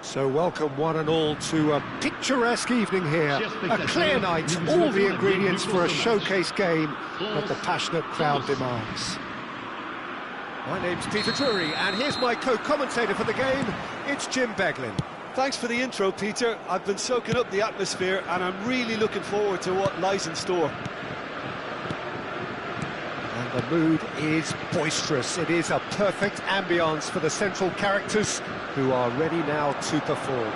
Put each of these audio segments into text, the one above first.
So welcome one and all to a picturesque evening here, a clear night, all the ingredients for a showcase game that the passionate crowd demands. My name's Peter Drury, and here's my co-commentator for the game, it's Jim Beglin. Thanks for the intro, Peter. I've been soaking up the atmosphere and I'm really looking forward to what lies in store. And the mood is boisterous. It is a perfect ambience for the central characters who are ready now to perform.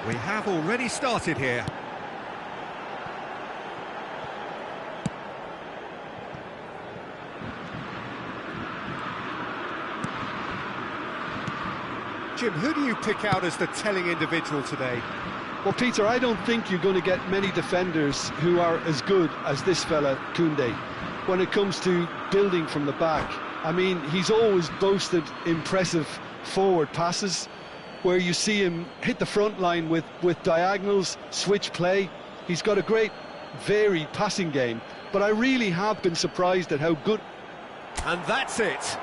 We have already started here. Jim, who do you pick out as the telling individual today? Well, Peter, I don't think you're going to get many defenders who are as good as this fella, Koundé, when it comes to building from the back. I mean, he's always boasted impressive forward passes, where you see him hit the front line with diagonals, switch play. He's got a great, varied passing game, but I really have been surprised at how good... And that's it!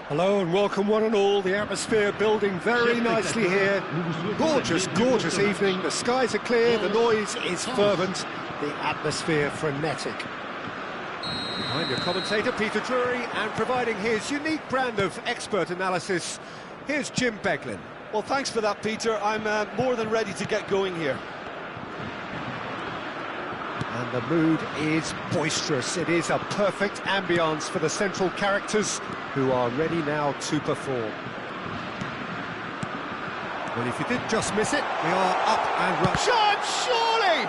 Hello and welcome one and all, the atmosphere building very nicely here. Gorgeous, gorgeous evening, the skies are clear, the noise is fervent, the atmosphere frenetic. Behind your commentator Peter Drury and providing his unique brand of expert analysis, here's Jim Beglin. Well, thanks for that, Peter. I'm more than ready to get going here. And the mood is boisterous. It is a perfect ambience for the central characters who are ready now to perform. Well, if you did just miss it, we are up and running. Shot, surely!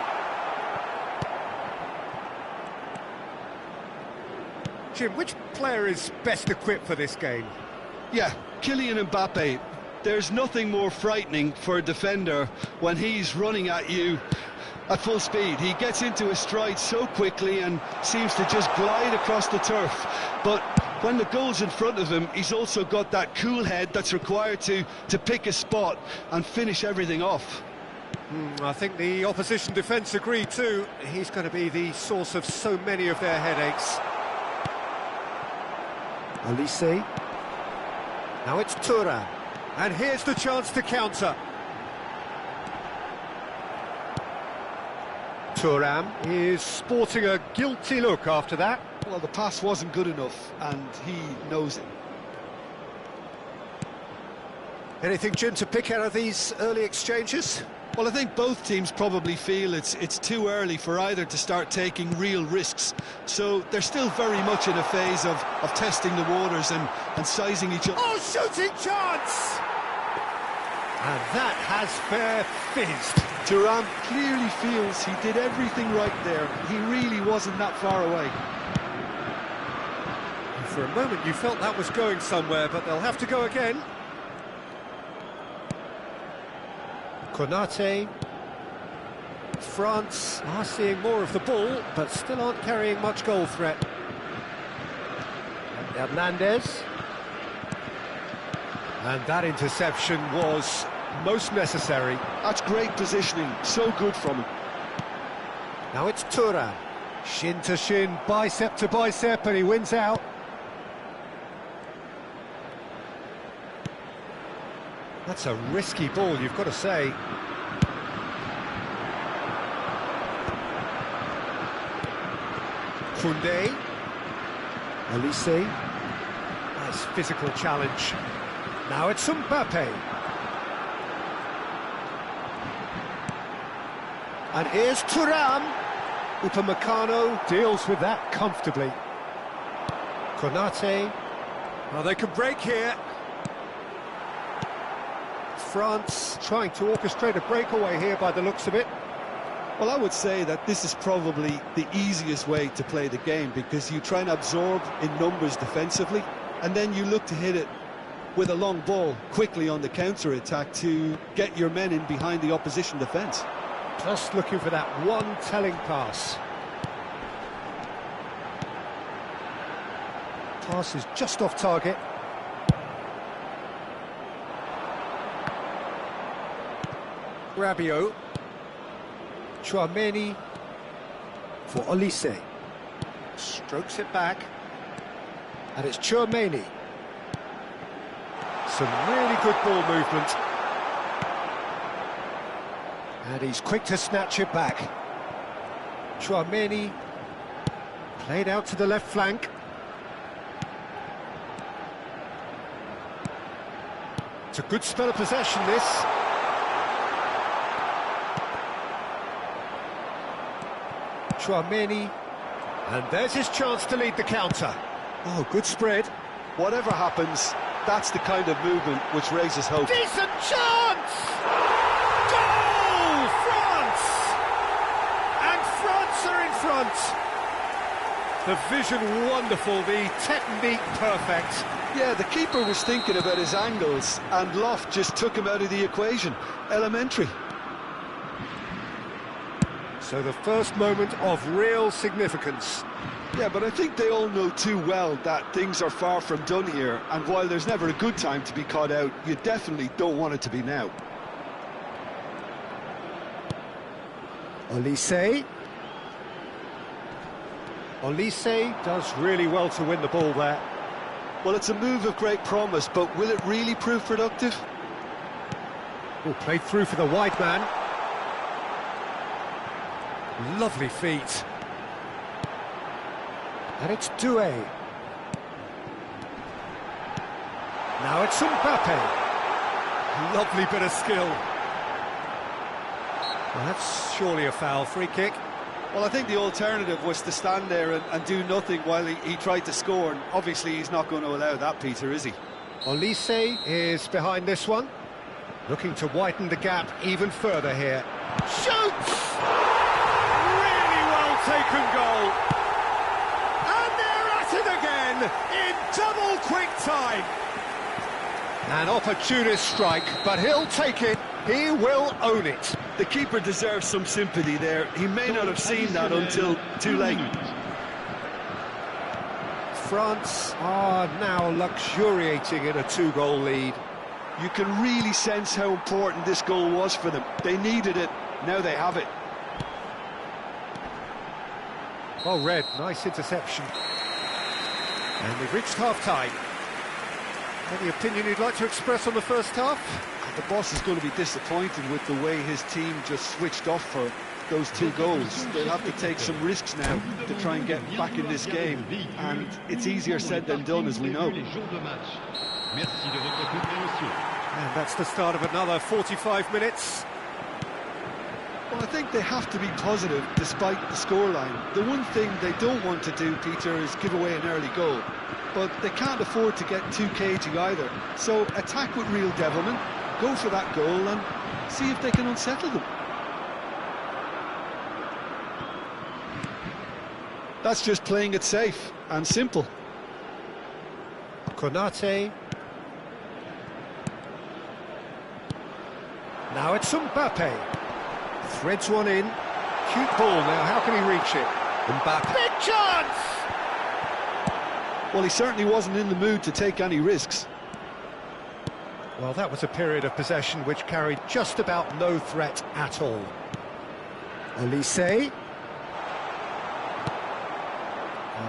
Jim, which player is best equipped for this game? Yeah, Kylian Mbappe. There's nothing more frightening for a defender when he's running at you at full speed. He gets into his stride so quickly and seems to just glide across the turf. But when the goal's in front of him, he's also got that cool head that's required to pick a spot and finish everything off. I think the opposition defence agree too. He's going to be the source of so many of their headaches. Olise. Now it's Thuram. And here's the chance to counter. Thuram is sporting a guilty look after that. Well, the pass wasn't good enough, and he knows it. Anything, Jim, to pick out of these early exchanges? Well, I think both teams probably feel it's too early for either to start taking real risks. So they're still very much in a phase of testing the waters and sizing each other. Oh, shooting chance! And that has fair fizzed. Thuram clearly feels he did everything right there. He really wasn't that far away. For a moment you felt that was going somewhere, but they'll have to go again. Konate. France are seeing more of the ball, but still aren't carrying much goal threat. And Hernandez. And that interception was most necessary. That's great positioning, so good from him. Now it's Thuram. Shin to shin, bicep to bicep, and he wins out. That's a risky ball, you've got to say. Koundé. Olise. Nice physical challenge. Now it's Mbappe. And here's Thuram. Upamecano deals with that comfortably. Konate. Well, they can break here. France trying to orchestrate a breakaway here by the looks of it. Well, I would say that this is probably the easiest way to play the game, because you try and absorb in numbers defensively, and then you look to hit it with a long ball quickly on the counter-attack to get your men in behind the opposition defence. Just looking for that one telling pass. Pass is just off target. Rabiot. Tchouaméni for Olise. Strokes it back. And it's Tchouaméni. Some really good ball movement. And he's quick to snatch it back. Tchouaméni played out to the left flank. It's a good spell of possession, this. Tchouaméni, and there's his chance to lead the counter. Oh, good spread. Whatever happens, that's the kind of movement which raises hope. Decent chance! Goal! France! And France are in front. The vision wonderful, the technique perfect. Yeah, the keeper was thinking about his angles, and Loft just took him out of the equation. Elementary. So the first moment of real significance. Yeah, but I think they all know too well that things are far from done here, and while there's never a good time to be caught out, you definitely don't want it to be now. Olise. Olise does really well to win the ball there. Well, it's a move of great promise, but will it really prove productive? Oh, played through for the wide man. Lovely feet. And it's Doué. Now it's Mbappe. Lovely bit of skill. Well, that's surely a foul. Free kick. Well, I think the alternative was to stand there and do nothing while he tried to score, and obviously he's not going to allow that, Peter, is he? Olise is behind this one. Looking to widen the gap even further here. Shoots! Taken goal, and they're at it again in double quick time. An opportunist strike, but he'll take it. He will own it. The keeper deserves some sympathy there. He may not have seen that until too late. France are now luxuriating in a two-goal lead. You can really sense how important this goal was for them. They needed it, now they have it. Well read, nice interception. And we've reached half-time. Any opinion you'd like to express on the first half? The boss is going to be disappointed with the way his team just switched off for those 2 goals. They'll have to take some risks now to try and get back in this game, and it's easier said than done, as we know. And that's the start of another 45 minutes. Well, I think they have to be positive despite the scoreline. The one thing they don't want to do, Peter, is give away an early goal. But they can't afford to get too cagey either. So attack with real devilment, go for that goal and see if they can unsettle them. That's just playing it safe and simple. Konate. Now it's Mbappe. Threads one in. Cute ball now, how can he reach it? Mbappe. Big chance! Well, he certainly wasn't in the mood to take any risks. Well, that was a period of possession which carried just about no threat at all. Elise. And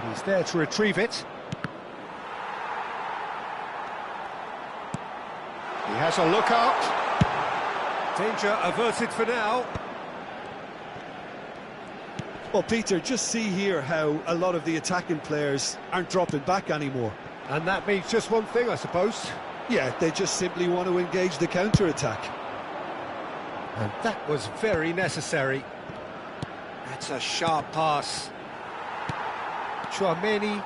he's there to retrieve it. He has a look up. Danger averted for now. Well, Peter, just see here how a lot of the attacking players aren't dropping back anymore. And that means just one thing, I suppose. Yeah, they just simply want to engage the counter-attack. And that was very necessary. That's a sharp pass. Tchouaméni.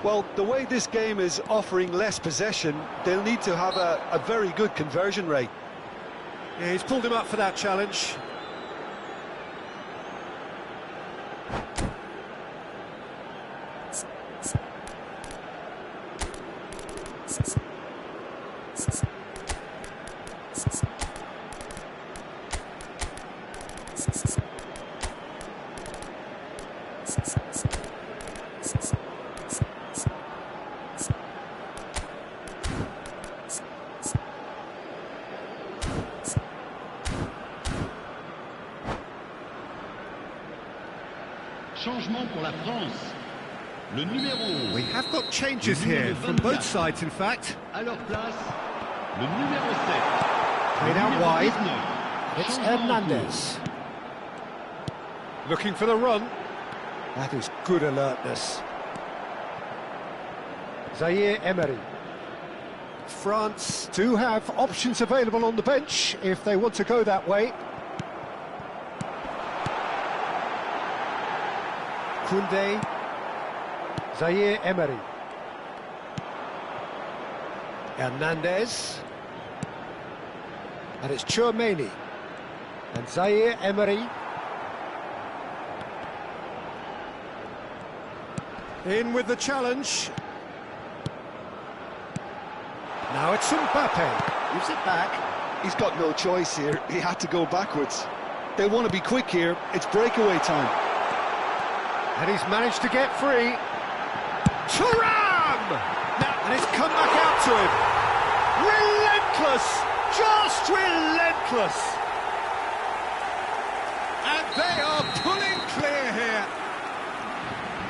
Well, the way this game is offering less possession, they'll need to have a very good conversion rate. Yeah, he's pulled him up for that challenge. Changement pour la France. Le numéro. We have got changes here from both sides, in fact. À leur place, le numéro 7. Played out wide. It's Hernandez. Looking for the run. That is good alertness. Zaire Emery. France do have options available on the bench if they want to go that way. Koundé. Zaire Emery. Hernandez. And it's Tchouaméni. And Zaire Emery. In with the challenge. Now it's Mbappe. Gives it back. He's got no choice here. He had to go backwards. They want to be quick here. It's breakaway time. And he's managed to get free. Thuram! And it's come back out to him. Relentless! Just relentless! And they are pulling clear here.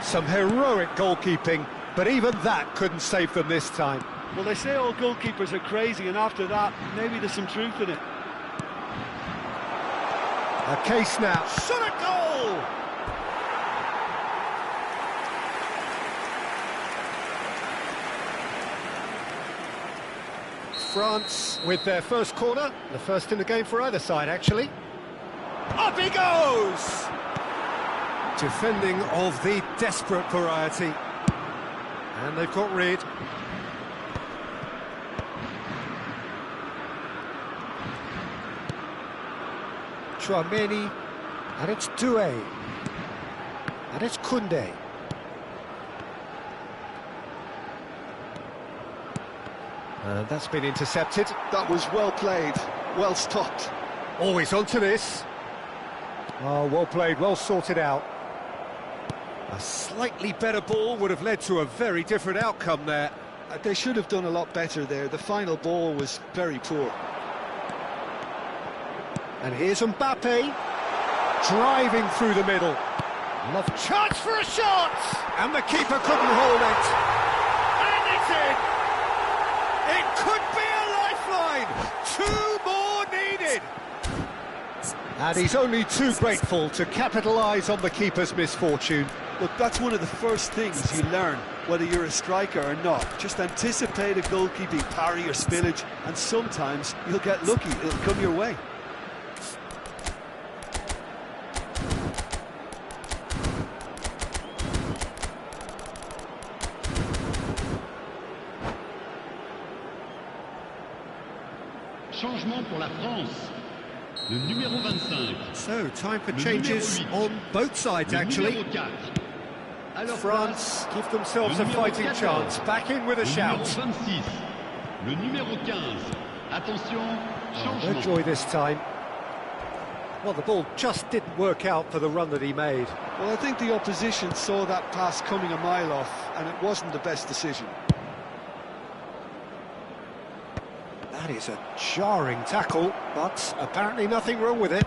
Some heroic goalkeeping, but even that couldn't save them this time. Well, they say all goalkeepers are crazy, and after that, maybe there's some truth in it. A case now. Shot a goal! France with their first corner, the first in the game for either side, actually. Up he goes! Defending of the desperate variety. And they've got rid. Tchouaméni, and it's Doué, and it's Koundé. And that's been intercepted. That was well played, well stopped. Always onto this. Oh, well played, well sorted out. A slightly better ball would have led to a very different outcome there. They should have done a lot better there. The final ball was very poor. And here's Mbappe, driving through the middle. Love chance for a shot! And the keeper couldn't hold it. And It's in! It could be a lifeline! 2 more needed! And he's only too grateful to capitalise on the keeper's misfortune. Look, that's one of the first things you learn, whether you're a striker or not. Just anticipate a goalkeeping parry or spillage, and sometimes you'll get lucky, it'll come your way. Changement pour la France. Le numéro 25. So, time for Le changes numéro 8. on both sides, Le actually. numéro 4. Alors France give themselves a Le numéro fighting 14. chance. Back in with a Le shout. numéro 26. Le numéro 15. Attention, No changement. joy this time. Well, the ball just didn't work out for the run that he made. Well, I think the opposition saw that pass coming a mile off, and it wasn't the best decision. That is a jarring tackle, but apparently nothing wrong with it.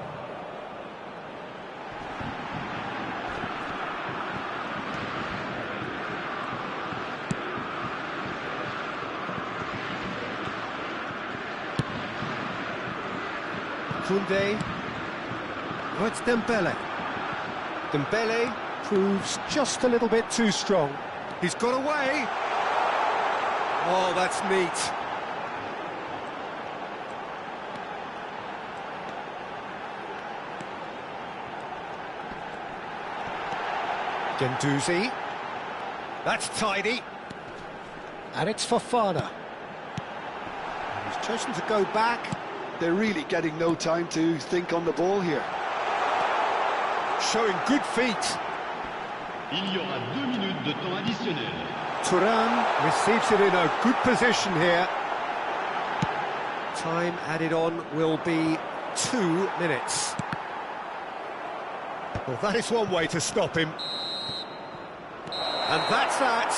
Koundé. Oh, it's Dembele. Dembele proves just a little bit too strong. He's got away. Oh, that's neat. Guendouzi. That's tidy. And it's Fofana. He's chosen to go back. They're really getting no time to think on the ball here. Showing good feet. Il y aura 2 minutes de temps additionnel. Thuram receives it in a good position here. Time added on will be 2 minutes. Well, that is one way to stop him. And that's that.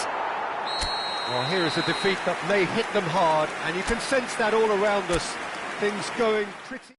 Well, here is a defeat that may hit them hard, and you can sense that all around us. Things going pretty...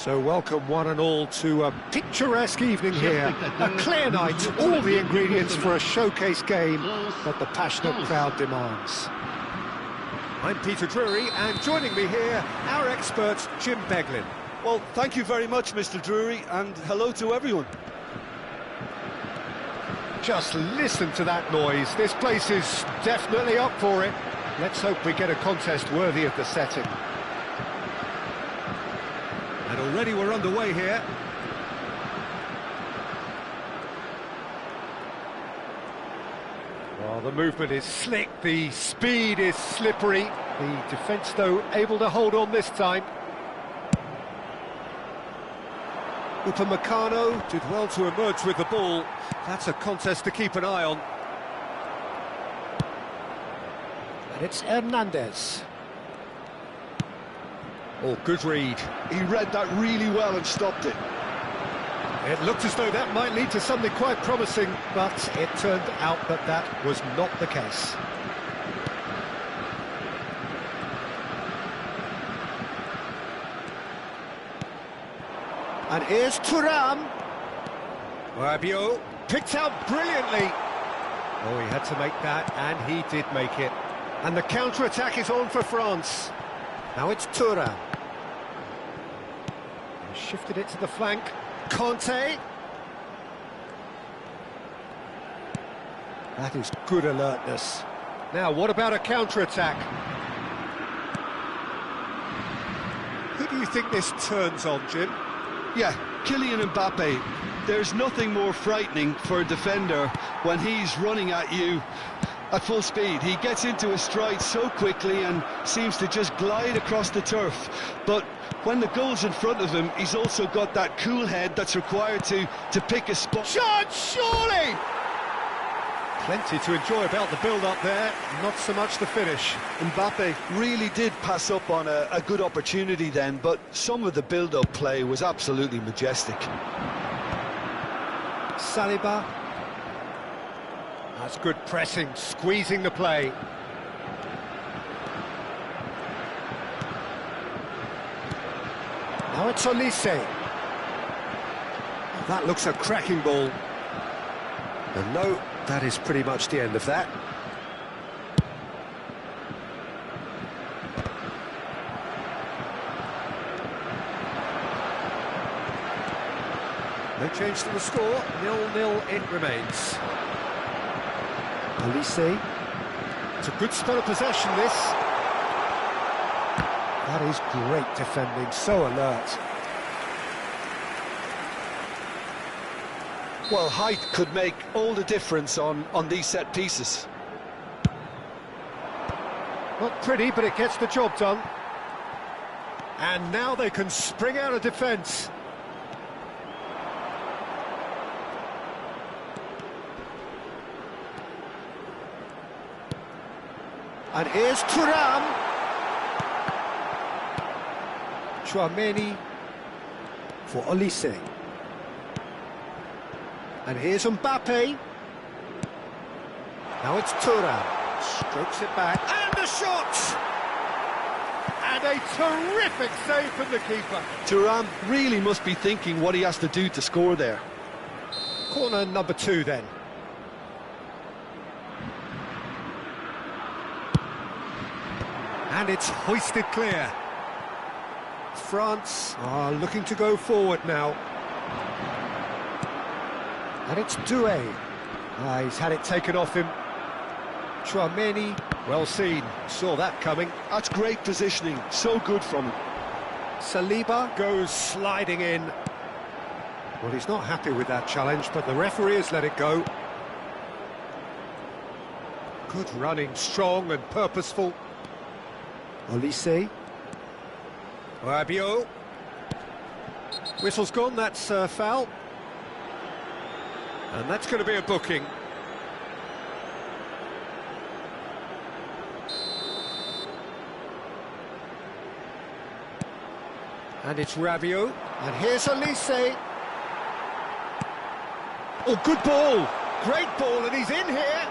So welcome one and all to a picturesque evening here. A clear night, all the ingredients for a showcase game that the passionate crowd demands. I'm Peter Drury, and joining me here, our expert, Jim Beglin. Well, thank you very much, Mr. Drury, and hello to everyone. Just listen to that noise. This place is definitely up for it. Let's hope we get a contest worthy of the setting. And already we're underway here. Well, the movement is slick, the speed is slippery. The defence, though, able to hold on this time. Upamecano did well to emerge with the ball. That's a contest to keep an eye on. And it's Hernandez. Oh, good read. He read that really well and stopped it. It looked as though that might lead to something quite promising, but it turned out that that was not the case. And here's Thuram. Rabiot picked out brilliantly. Oh, he had to make that, and he did make it. And the counter-attack is on for France. Now it's Thuram. He shifted it to the flank. Conte. That is good alertness. Now, what about a counter-attack? Who do you think this turns on, Jim? Yeah, Kylian Mbappe. There's nothing more frightening for a defender when he's running at you at full speed. He gets into a stride so quickly and seems to just glide across the turf. But when the goal's in front of him, he's also got that cool head that's required to pick a spot. Shot, surely! Plenty to enjoy about the build-up there, not so much the finish. Mbappe really did pass up on a good opportunity then, but some of the build-up play was absolutely majestic. Saliba. That's good pressing, squeezing the play. Now it's Olise. That looks a cracking ball. And no, that is pretty much the end of that. No change to the score, 0-0 it remains. Olise. It's a good spell of possession, this. That is great defending, so alert. Well, height could make all the difference on these set pieces. Not pretty, but it gets the job done. And now they can spring out of defence. And here's Thuram. Tchouaméni for Olise. And here's Mbappe. Now it's Thuram. Strokes it back. And the shot! And a terrific save from the keeper. Thuram really must be thinking what he has to do to score there. Corner number 2 then. And it's hoisted clear. France are looking to go forward now. And it's Doué. He's had it taken off him. Tchouaméni, well seen, saw that coming. That's great positioning, so good from him. Saliba goes sliding in. Well, he's not happy with that challenge, but the referee has let it go. Good running, strong and purposeful. Olise. Rabiot. Whistle's gone, that's a foul. And that's going to be a booking. And it's Rabiot. And here's Olise. Oh, good ball. Great ball, and he's in here.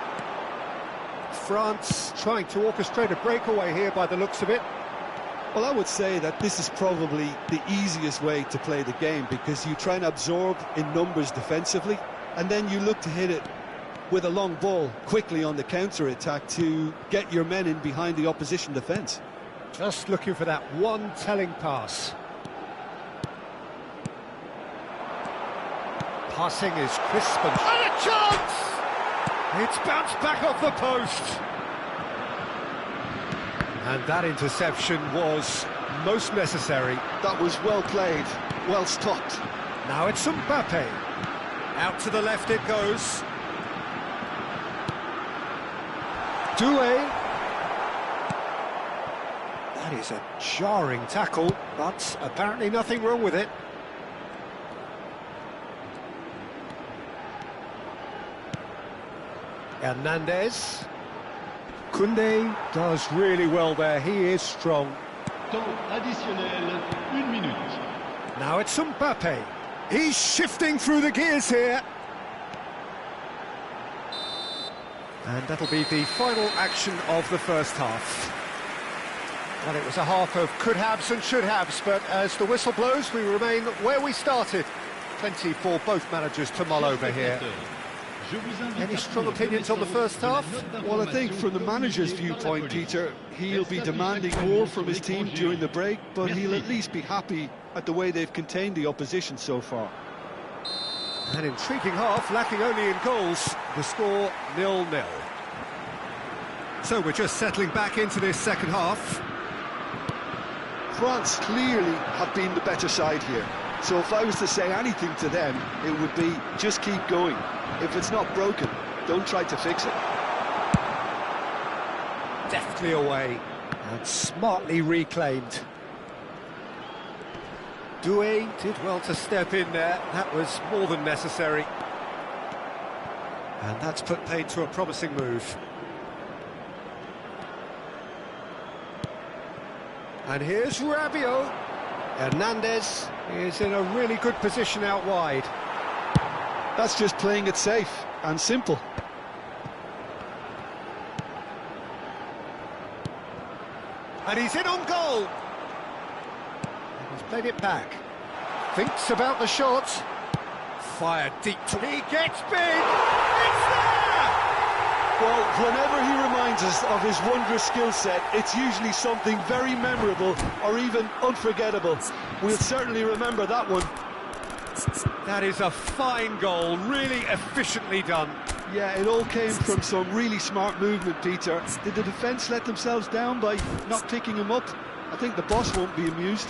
France trying to orchestrate a breakaway here by the looks of it. Well, I would say that this is probably the easiest way to play the game, because you try and absorb in numbers defensively, and then you look to hit it with a long ball quickly on the counter-attack to get your men in behind the opposition defence. Just looking for that one telling pass. Passing is crisp and a chance! It's bounced back off the post. And that interception was most necessary. That was well played, well stopped. Now it's Mbappe. Out to the left it goes. Doué. That is a jarring tackle, but apparently nothing wrong with it. Hernandez. Koundé does really well there, he is strong. Temps additionnel, 1 minute. Now it's Mbappe. He's shifting through the gears here. And that'll be the final action of the first half. Well, it was a half of could-haves and should-haves, but as the whistle blows, we remain where we started. Plenty for both managers to mull over here. Any strong opinions on the first half? Well, I think from the manager's viewpoint, Peter, he'll be demanding more from his team during the break, but he'll at least be happy at the way they've contained the opposition so far. An intriguing half, lacking only in goals. The score 0-0. So we're just settling back into this second half. France clearly have been the better side here. So if I was to say anything to them, it would be just keep going. If it's not broken, don't try to fix it. Deftly away and smartly reclaimed. Doué did well to step in there. That was more than necessary. And that's put paid to a promising move. And here's Rabiot. Hernandez is in a really good position out wide. That's just playing it safe and simple. And he's in on goal. He's played it back. Thinks about the shot. Fired deep. He gets big. It's there! Well, whenever he reminds us of his wondrous skill set, it's usually something very memorable or even unforgettable. We'll certainly remember that one. That is a fine goal, really efficiently done. Yeah, it all came from some really smart movement, Peter. Did the defence let themselves down by not picking him up? I think the boss won't be amused.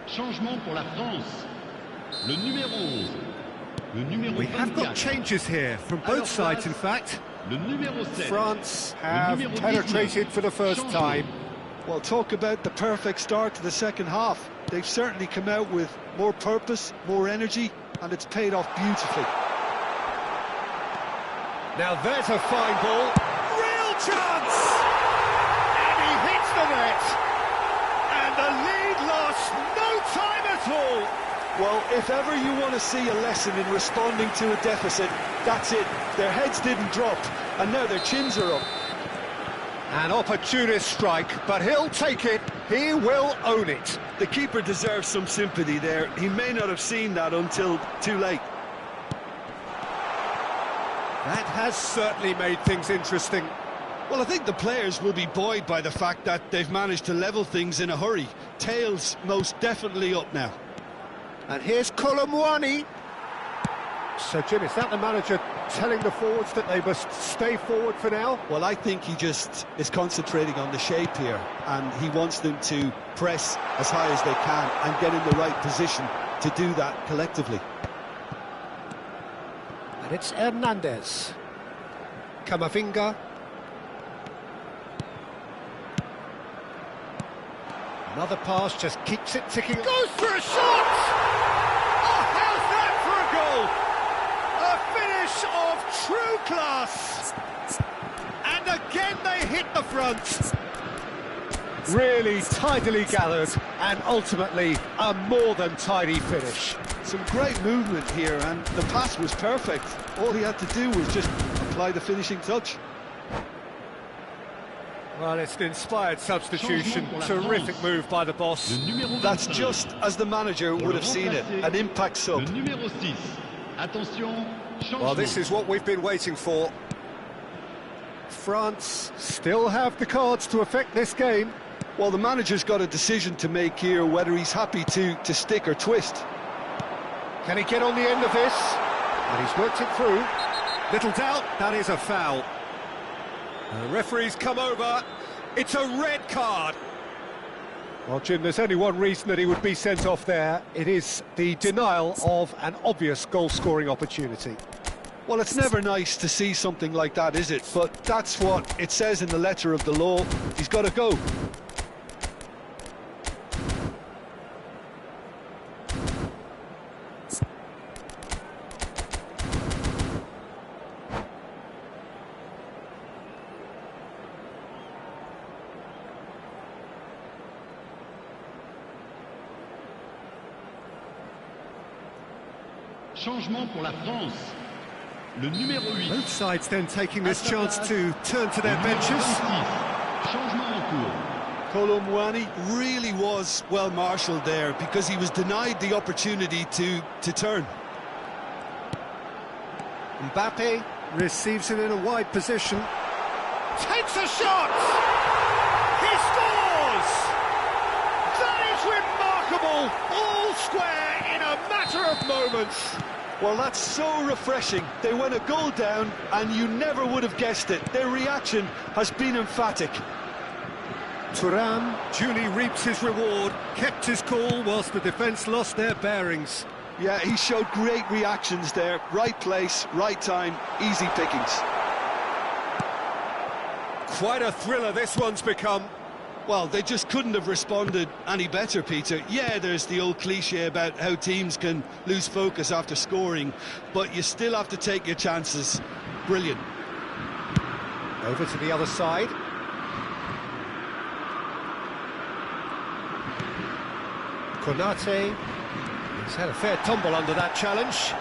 Changement pour la France. Le numéro 11. Le numéro 24. We have got changes here from both sides, in fact. Le numéro 7. France have penetrated for the first time. Well, talk about the perfect start to the second half. They've certainly come out with more purpose, more energy, and it's paid off beautifully. Now there's a fine ball. Real chance! And he hits the net. And the lead lost no time at all. Well, if ever you want to see a lesson in responding to a deficit, that's it. Their heads didn't drop, and now their chins are up. An opportunist strike, but he'll take it. He will own it. The keeper deserves some sympathy there. He may not have seen that until too late. That has certainly made things interesting. Well, I think the players will be buoyed by the fact that they've managed to level things in a hurry. Tails most definitely up now. And here's Colomwani. So, Jim, is that the manager telling the forwards that they must stay forward for now? Well, I think he just is concentrating on the shape here, and he wants them to press as high as they can and get in the right position to do that collectively. And it's Hernandez. Camavinga. Another pass, just keeps it ticking. Goes for a shot! Oh, how's that for a goal? A finish flash of true class! And again they hit the front. Really tidily gathered, and ultimately a more than tidy finish. Some great movement here, and the pass was perfect. All he had to do was just apply the finishing touch. Well, it's an inspired substitution. Terrific move by the boss. That's just as the manager would have seen it, an impact sub. Well, this is what we've been waiting for. France still have the cards to affect this game. Well, the manager's got a decision to make here, whether he's happy to stick or twist. Can he get on the end of this? And he's worked it through. Little doubt, that is a foul. The referee's come over. It's a red card. Well, Jim, there's only one reason that he would be sent off there. It is the denial of an obvious goal-scoring opportunity. Well, it's never nice to see something like that, is it? But that's what it says in the letter of the law. He's got to go. Changement pour la France. Le numéro 8. Both sides then taking this chance to turn to their benches. Changement en cours. Kolo Muani really was well marshalled there because he was denied the opportunity to turn. Mbappe receives it in a wide position. Takes a shot! He scores! That is remarkable! All square in a matter of moments. Well, that's so refreshing. They went a goal down and you never would have guessed it. Their reaction has been emphatic. Thuram duly reaps his reward, kept his cool whilst the defence lost their bearings. Yeah, he showed great reactions there. Right place, right time, easy pickings. Quite a thriller this one's become. Well, they just couldn't have responded any better, Peter. Yeah, there's the old cliche about how teams can lose focus after scoring, but you still have to take your chances. Brilliant. Over to the other side. Konate. He's had a fair tumble under that challenge.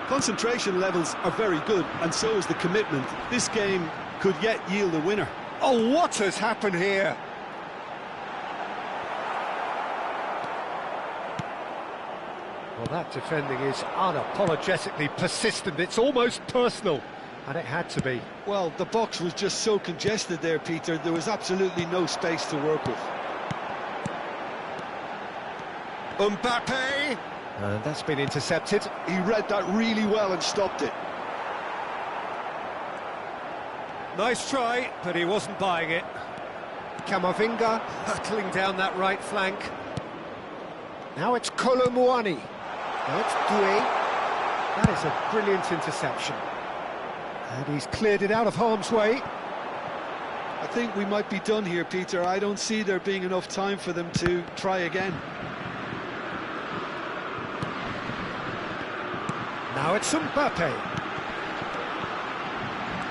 Concentration levels are very good, and so is the commitment. This game could yet yield a winner. Oh, what has happened here? Well, that defending is unapologetically persistent. It's almost personal, and it had to be. Well, the box was just so congested there, Peter. There was absolutely no space to work with. Mbappe! And that's been intercepted. He read that really well and stopped it. Nice try, but he wasn't buying it. Camavinga hurtling down that right flank. Now it's Kolo Muani. Now it's Doué. That is a brilliant interception. And he's cleared it out of harm's way. I think we might be done here, Peter. I don't see there being enough time for them to try again. Now it's Mbappe.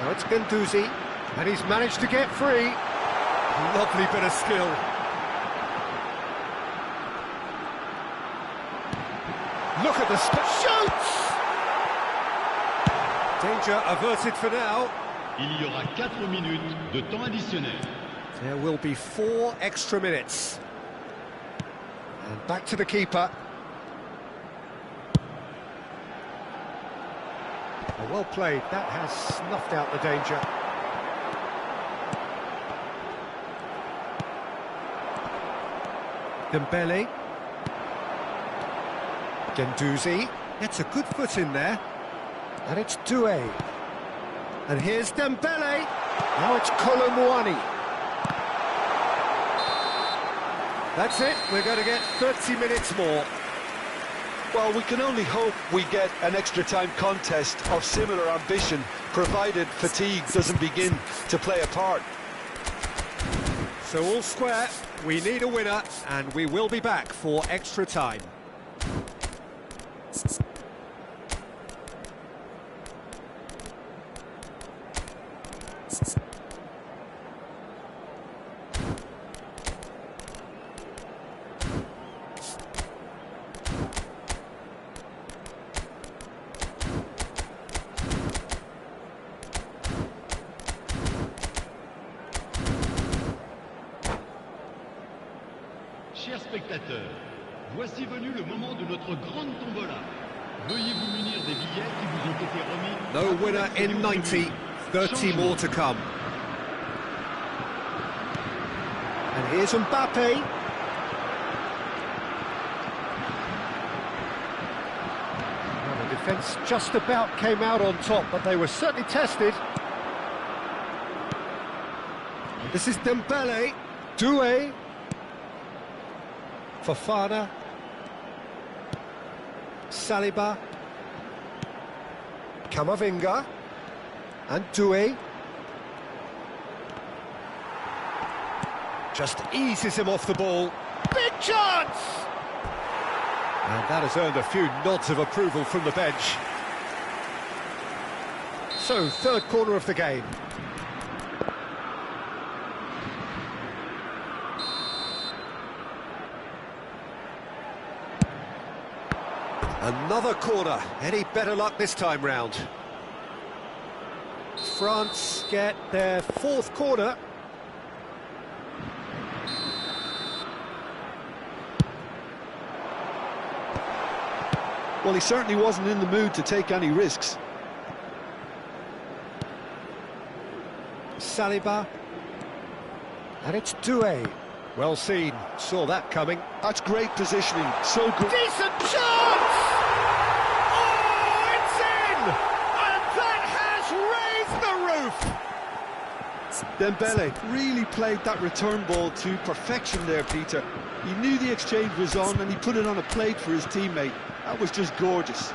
Now it's Guendouzi, and he's managed to get free. Lovely bit of skill. Look at the shoots! Danger averted for now. Il y aura 4 minutes de temps additionnel. There will be 4 extra minutes. And back to the keeper. Well played, that has snuffed out the danger. Dembele. Guendouzi gets a good foot in there. And it's Doué. And here's Dembele. Now it's Kolo Muani. That's it, we're going to get 30 minutes more. Well, we can only hope we get an extra time contest of similar ambition, provided fatigue doesn't begin to play a part. So all square, we need a winner, and we will be back for extra time. Chers spectateurs, voici venu le moment de notre grande tombola. Veuillez vous munir des billets qui vous ont été remis. No winner in 90, 30 more to come. And here's Mbappe. Well, the defence just about came out on top, but they were certainly tested. This is Dembele, Doué, Fofana, Saliba, Camavinga, and Doué. Just eases him off the ball. Big chance! And that has earned a few nods of approval from the bench. So, third corner of the game. Another corner. Any better luck this time round? France get their fourth corner. Well, he certainly wasn't in the mood to take any risks. Saliba. And it's Doué. Well seen. Saw that coming. That's great positioning. So good. Decent chance! Oh, it's in! And that has raised the roof! Dembele really played that return ball to perfection there, Peter. He knew the exchange was on and he put it on a plate for his teammate. That was just gorgeous.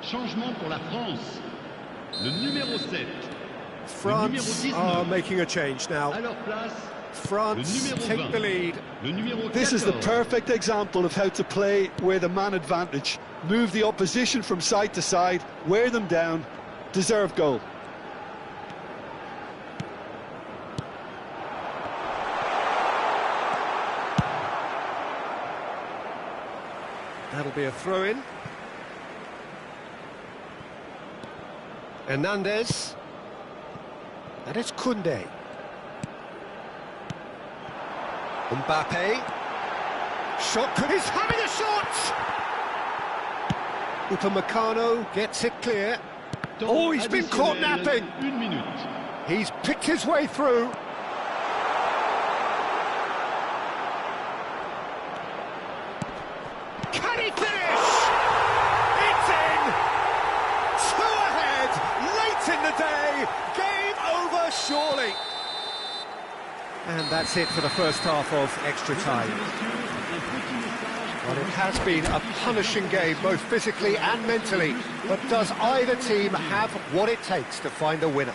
Changement pour la France. Le numéro 7. France are making a change now. À leur place, France take the lead. le numéro 14. This is the perfect example of how to play with a man advantage. Move the opposition from side to side, wear them down, deserve goal. That'll be a throw-in. Hernandez. And it's Koundé. Mbappe. Shot, he's having a shot! Upamecano gets it clear. Oh, he's been caught napping. 1 minute. He's picked his way through. Can he finish? It's in! 2 ahead, late in the day. Game over, surely. And that's it for the first half of extra time. Well, it has been a punishing game, both physically and mentally. But does either team have what it takes to find a winner?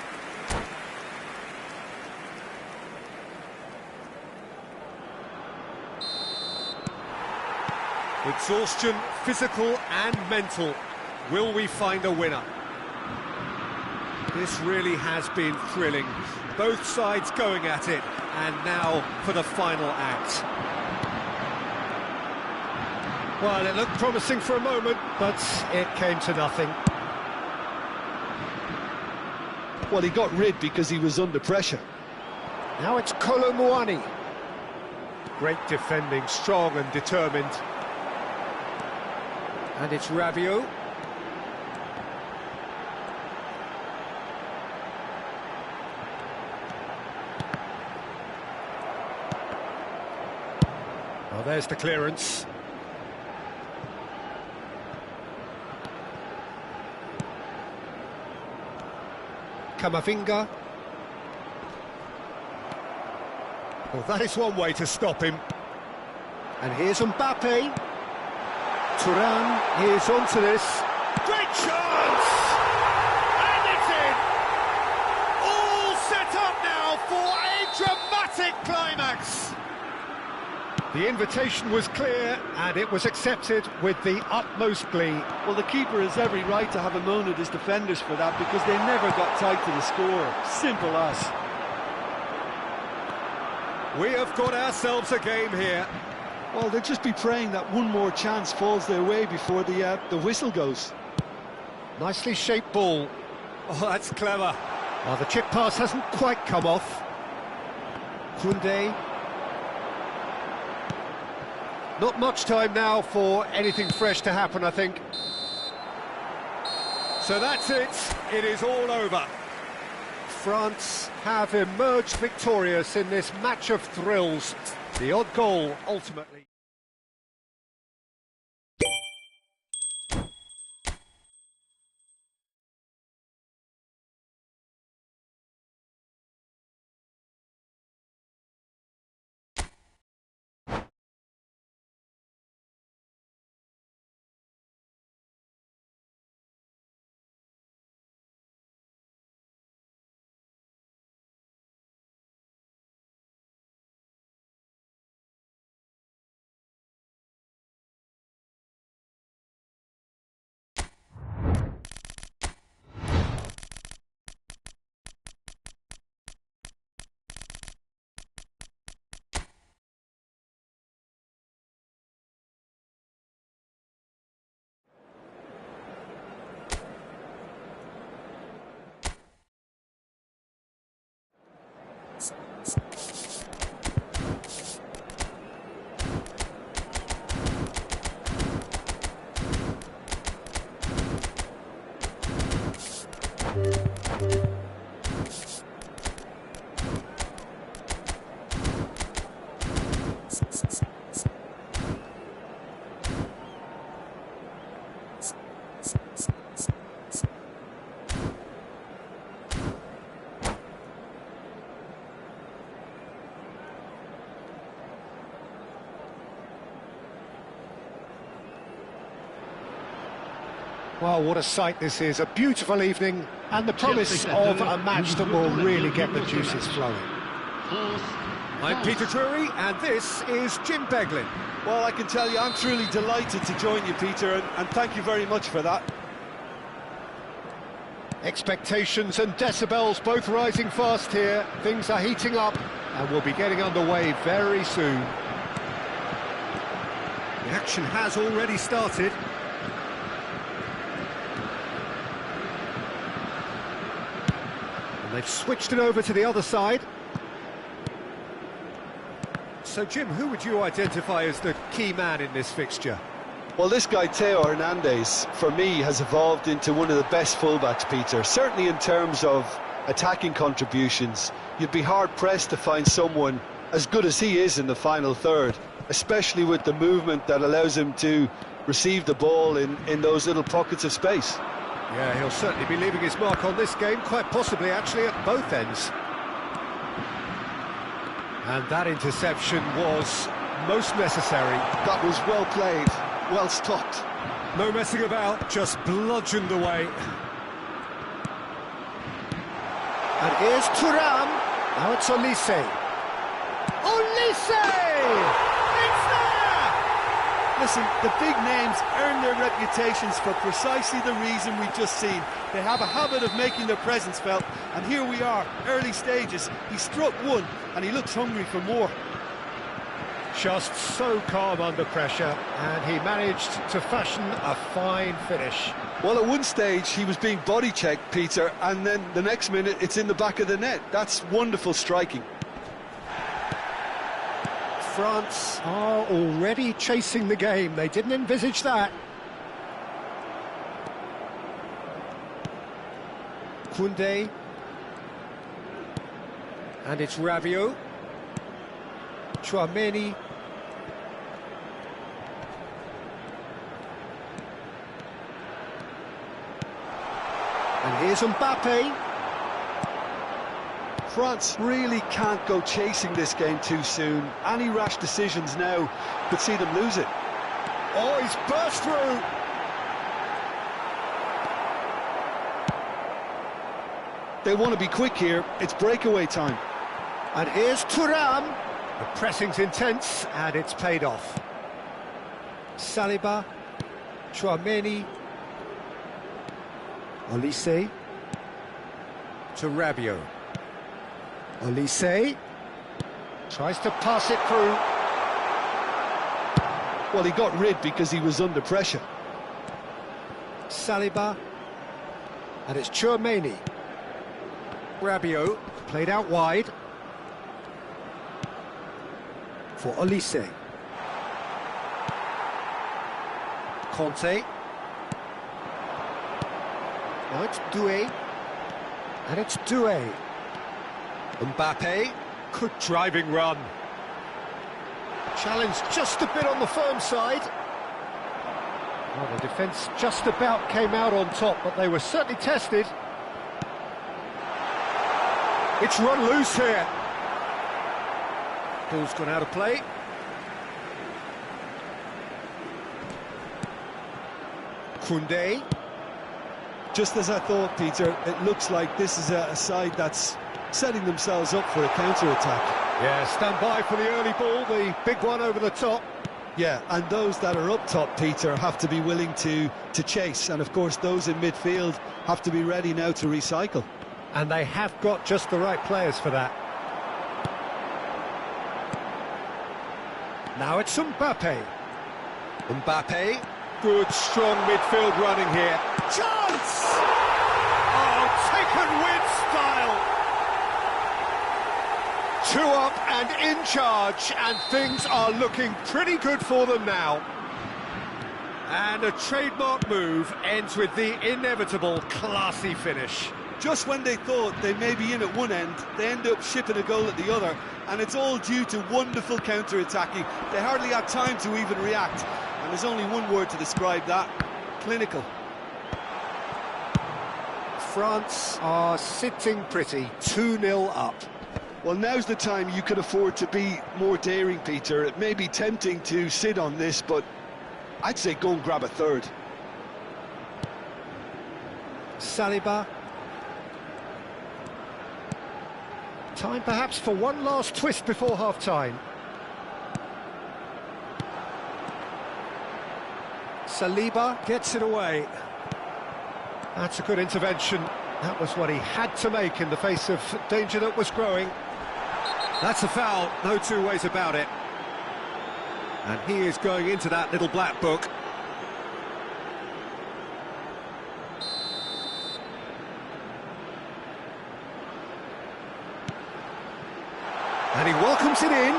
Exhaustion, physical and mental. Will we find a winner? This really has been thrilling. Both sides going at it. And now for the final act. Well, it looked promising for a moment, but it came to nothing. Well, he got rid because he was under pressure. Now it's Kolo Muani. Great defending, strong and determined. And it's Rabiot. Well, there's the clearance. Camavinga. Well, that is one way to stop him. And here's Mbappe. Thuram is onto this. Great chance! And it's in! All set up now for a dramatic climax! The invitation was clear, and it was accepted with the utmost glee. Well, the keeper has every right to have a moan at his defenders for that, because they never got tight to the score. Simple as. We have got ourselves a game here. Well, they'll just be praying that one more chance falls their way before the whistle goes. Nicely shaped ball. Oh, that's clever. Well, the chip pass hasn't quite come off. Koundé. Not much time now for anything fresh to happen, I think. So that's it. It is all over. France have emerged victorious in this match of thrills. The odd goal, ultimately. Well, what a sight this is. A beautiful evening and the promise of a match that will really get the juices flowing. I'm Peter Drury and this is Jim Beglin. Well, I can tell you, I'm truly delighted to join you, Peter, and thank you very much for that. Expectations and decibels both rising fast here. Things are heating up and we'll be getting underway very soon. The action has already started. And they've switched it over to the other side. So, Jim, who would you identify as the key man in this fixture? Well, this guy, Theo Hernandez, for me, has evolved into one of the best fullbacks, Peter. Certainly in terms of attacking contributions, you'd be hard-pressed to find someone as good as he is in the final third, especially with the movement that allows him to receive the ball in those little pockets of space. Yeah, he'll certainly be leaving his mark on this game, quite possibly actually at both ends. And that interception was most necessary. That was well played, well stopped. No messing about, just bludgeoned away. And here's Thuram. Now it's Olise. Olise! It's there! Listen, the big names earn their reputations for precisely the reason we've just seen. They have a habit of making their presence felt, and here we are, early stages. He struck one, and he looks hungry for more. Just so calm under pressure, and he managed to fashion a fine finish. Well, at one stage, he was being body-checked, Peter, and then the next minute, it's in the back of the net. That's wonderful striking. France are already chasing the game. They didn't envisage that. Koundé. And it's Rabiot. Tchouaméni. And here's Mbappe. France really can't go chasing this game too soon. Any rash decisions now could see them lose it. Oh, he's burst through. They want to be quick here. It's breakaway time. And here's Thuram. The pressing's intense, and it's paid off. Saliba, Tchouaméni, Olise, to Rabiot. Olise tries to pass it through. Well, he got rid because he was under pressure. Saliba, and it's Tchouaméni. Rabiot played out wide for Olise. Conte. Now it's Doué. And it's Doué. Mbappe. Good driving run. Challenge just a bit on the firm side. Well, the defence just about came out on top, but they were certainly tested. It's run loose here. Ball's gone out of play. Koundé. Just as I thought, Peter, it looks like this is a side that's setting themselves up for a counter-attack. Yeah, stand by for the early ball, the big one over the top. Yeah, and those that are up top, Peter, have to be willing to chase. And, of course, those in midfield have to be ready now to recycle. And they have got just the right players for that. Now it's Mbappe. Mbappe. Good, strong midfield running here. Chance! Oh, taken with style. 2 up and in charge, and things are looking pretty good for them now. And a trademark move ends with the inevitable classy finish. Just when they thought they may be in at one end, they end up shipping a goal at the other, and it's all due to wonderful counter-attacking. They hardly had time to even react, and there's only one word to describe that: clinical. France are sitting pretty, 2-0 up. Well, now's the time you can afford to be more daring, Peter. It may be tempting to sit on this, but I'd say go and grab a third. Saliba. Time perhaps for one last twist before half-time. Saliba gets it away. That's a good intervention. That was what he had to make in the face of danger that was growing. That's a foul, no two ways about it. And he is going into that little black book. And he welcomes it in.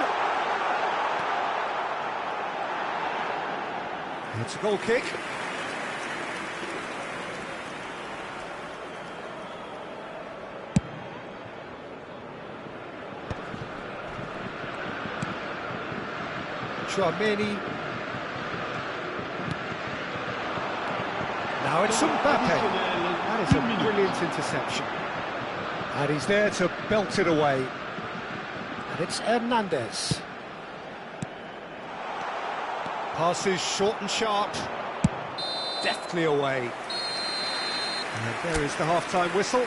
It's a goal kick. Tchouaméni. Now it's Mbappe. That is a brilliant interception. And he's there to belt it away. And it's Hernandez. Passes short and sharp. Deftly away. And there is the half-time whistle.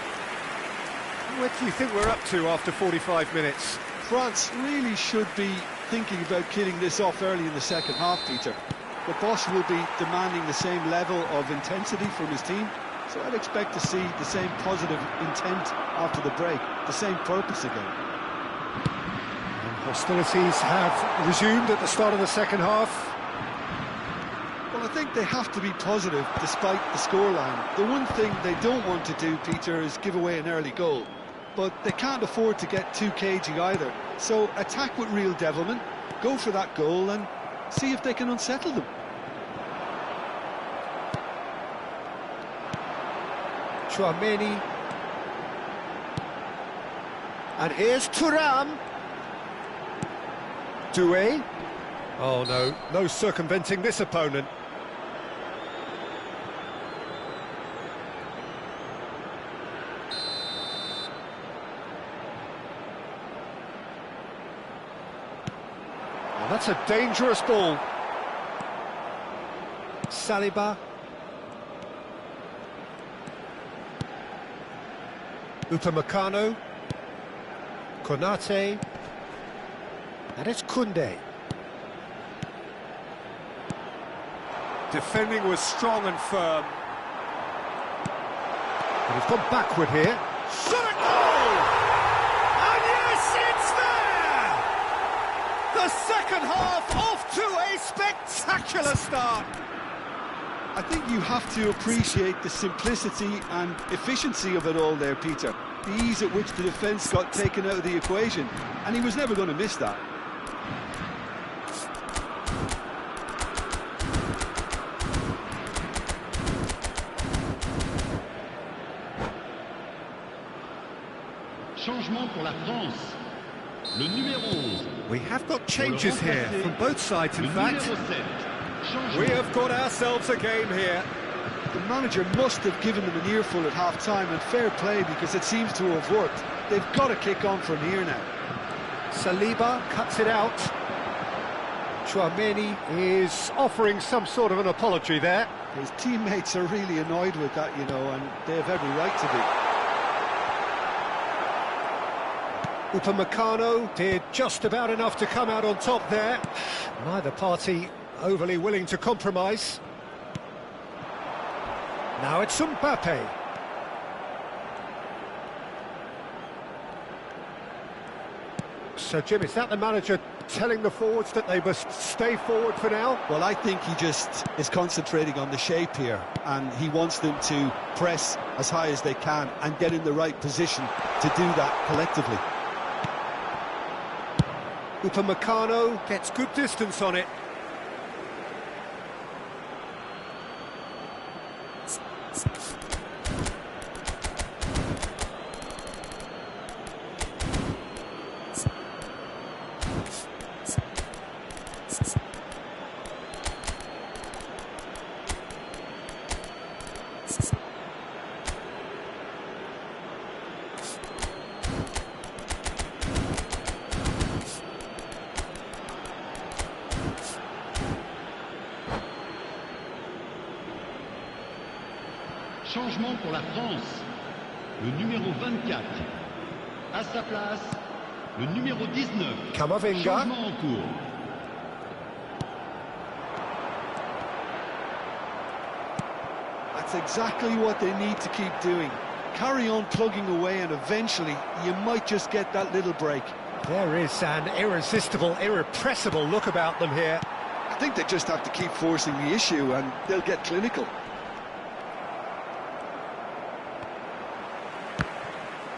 What do you think we're up to after 45 minutes? France really should be thinking about killing this off early in the second half, Peter. The boss will be demanding the same level of intensity from his team, so I'd expect to see the same positive intent after the break, the same purpose again. And hostilities have resumed at the start of the second half. Well, I think they have to be positive despite the scoreline. The one thing they don't want to do, Peter, is give away an early goal. But they can't afford to get too cagey either. So attack with real devilment, go for that goal and see if they can unsettle them. Tchouaméni. And here's Thuram. Doué. Oh no, no circumventing this opponent. That's a dangerous ball. Saliba. Upamecano, Konate, and it's Koundé. Defending was strong and firm. But he's gone backward here. Shot a goal! And yes, it's there! The second half off to a spectacular start. I think you have to appreciate the simplicity and efficiency of it all there, Peter. The ease at which the defence got taken out of the equation, and he was never going to miss that. Changement pour la France. Le numéro 11. We have got changes here from both sides, in fact. Numéro 7. We have got ourselves a game here. The manager must have given them an earful at half-time, and fair play, because it seems to have worked. They've got to kick on from here now. Saliba cuts it out. Tchouaméni is offering some sort of an apology there. His teammates are really annoyed with that, you know, and they have every right to be. Upamecano did just about enough to come out on top there. Neither party overly willing to compromise. Now it's Mbappe. So, Jim, is that the manager telling the forwards that they must stay forward for now? Well, I think he just is concentrating on the shape here, and he wants them to press as high as they can and get in the right position to do that collectively. Upamecano gets good distance on it. Changement pour la France. Le numéro 24. À sa place, le numéro 19. Camavinga. Changement en cours. That's exactly what they need to keep doing. Carry on plugging away, and eventually you might just get that little break. There is an irresistible, irrepressible look about them here. I think they just have to keep forcing the issue, and they'll get clinical.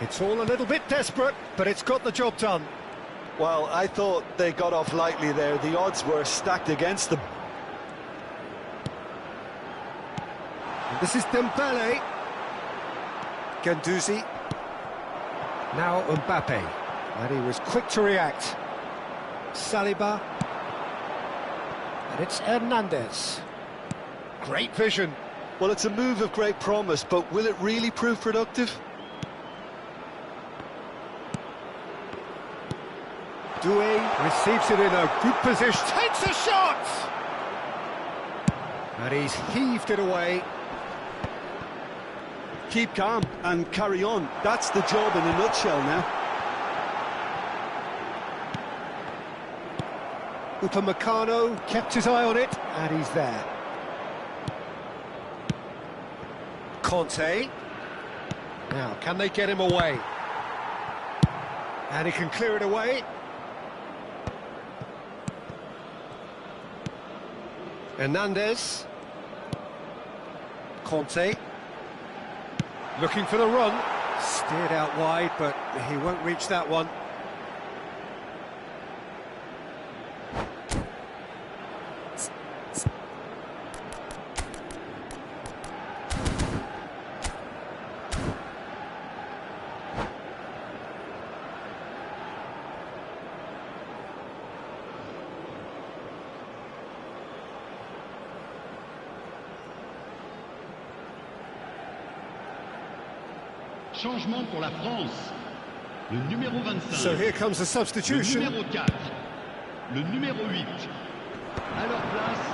It's all a little bit desperate, but it's got the job done. Well, I thought they got off lightly there. The odds were stacked against them. And this is Dembele. Guendouzi. Now Mbappe. And he was quick to react. Saliba. And it's Hernandez. Great vision. Well, it's a move of great promise, but will it really prove productive? Doué receives it in a good position, takes a shot! And he's heaved it away. Keep calm and carry on. That's the job in a nutshell now. Upamecano kept his eye on it, and he's there. Conte. Now, can they get him away? And he can clear it away. Hernandez. Conte. Looking for the run. Steered out wide, but he won't reach that one. Changement pour la France. Le numéro 25. So here comes the substitution. Le numéro 4. Le numéro 8. À leur place,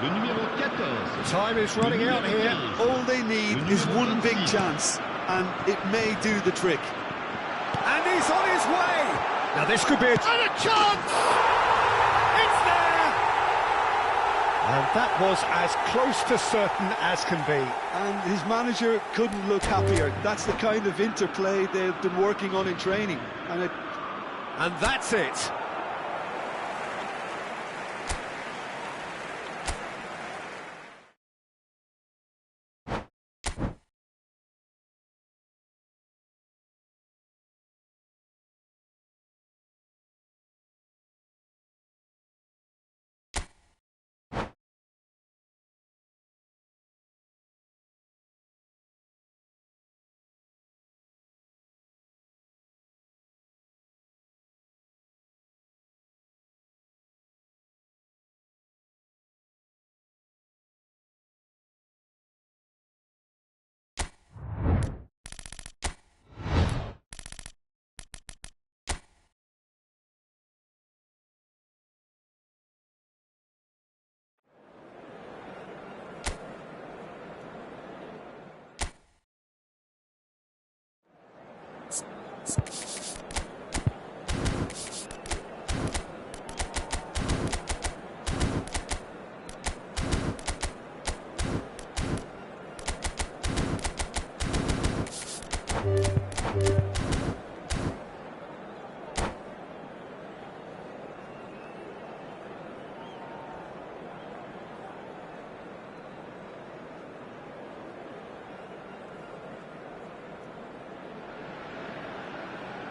le numéro 14. Time is running out here. All they need is one big chance. and it may do the trick. And he's on his way! Now this could be and a chance! It's there! And that was as close to certain as can be. And his manager couldn't look happier. That's the kind of interplay they've been working on in training. And that's it.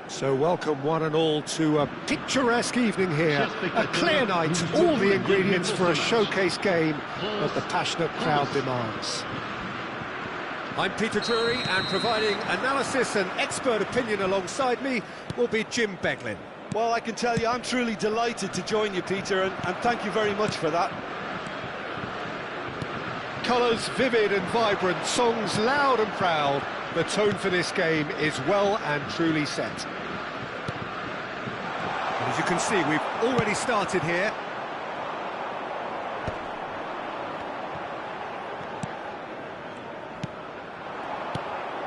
So welcome one and all to a picturesque evening here, a clear night, all the ingredients for a showcase game that the passionate crowd demands. I'm Peter Drury, and providing analysis and expert opinion alongside me will be Jim Beglin. Well, I can tell you I'm truly delighted to join you, Peter, and thank you very much for that. Colours vivid and vibrant, songs loud and proud. The tone for this game is well and truly set. And as you can see, we've already started here.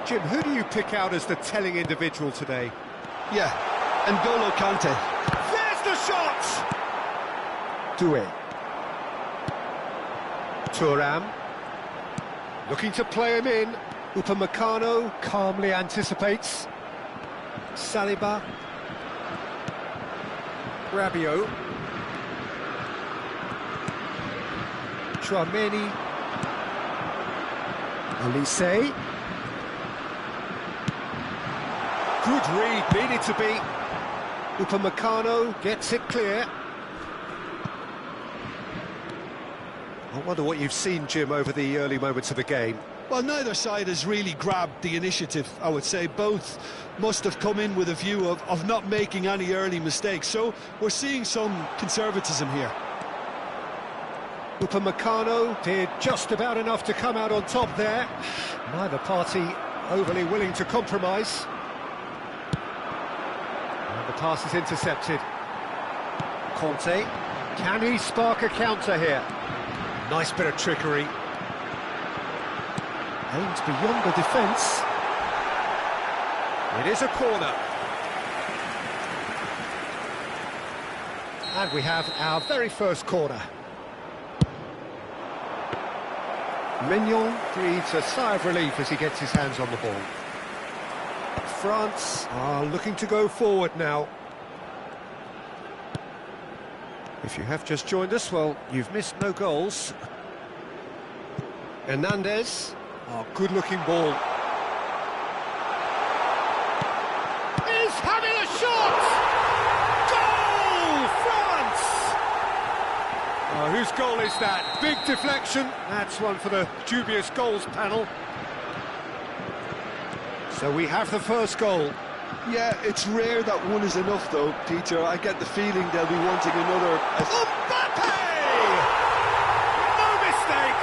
Jim, who do you pick out as the telling individual today? Yeah, N'Golo Kante. There's the shot! Doué. Thuram. Looking to play him in. Upamecano calmly anticipates. Saliba. Rabiot. Tchouaméni. Olise. Good read, needed to be. Upamecano gets it clear. I wonder what you've seen, Jim, over the early moments of the game. Well, neither side has really grabbed the initiative, I would say. Both must have come in with a view of not making any early mistakes. So we're seeing some conservatism here. Upamecano did just about enough to come out on top there. Neither party overly willing to compromise. And the pass is intercepted. Conte, can he spark a counter here? Nice bit of trickery. Aims beyond the defence. It is a corner. And we have our very first corner. Mignon breathes a sigh of relief as he gets his hands on the ball. France are looking to go forward now. If you have just joined us, well, you've missed no goals. Hernandez. Oh, good-looking ball. Is having a shot! Goal! France! Oh, whose goal is that? Big deflection. That's one for the dubious goals panel. So we have the first goal. Yeah, it's rare that one is enough, though, Peter. I get the feeling they'll be wanting another. Mbappe! No mistake!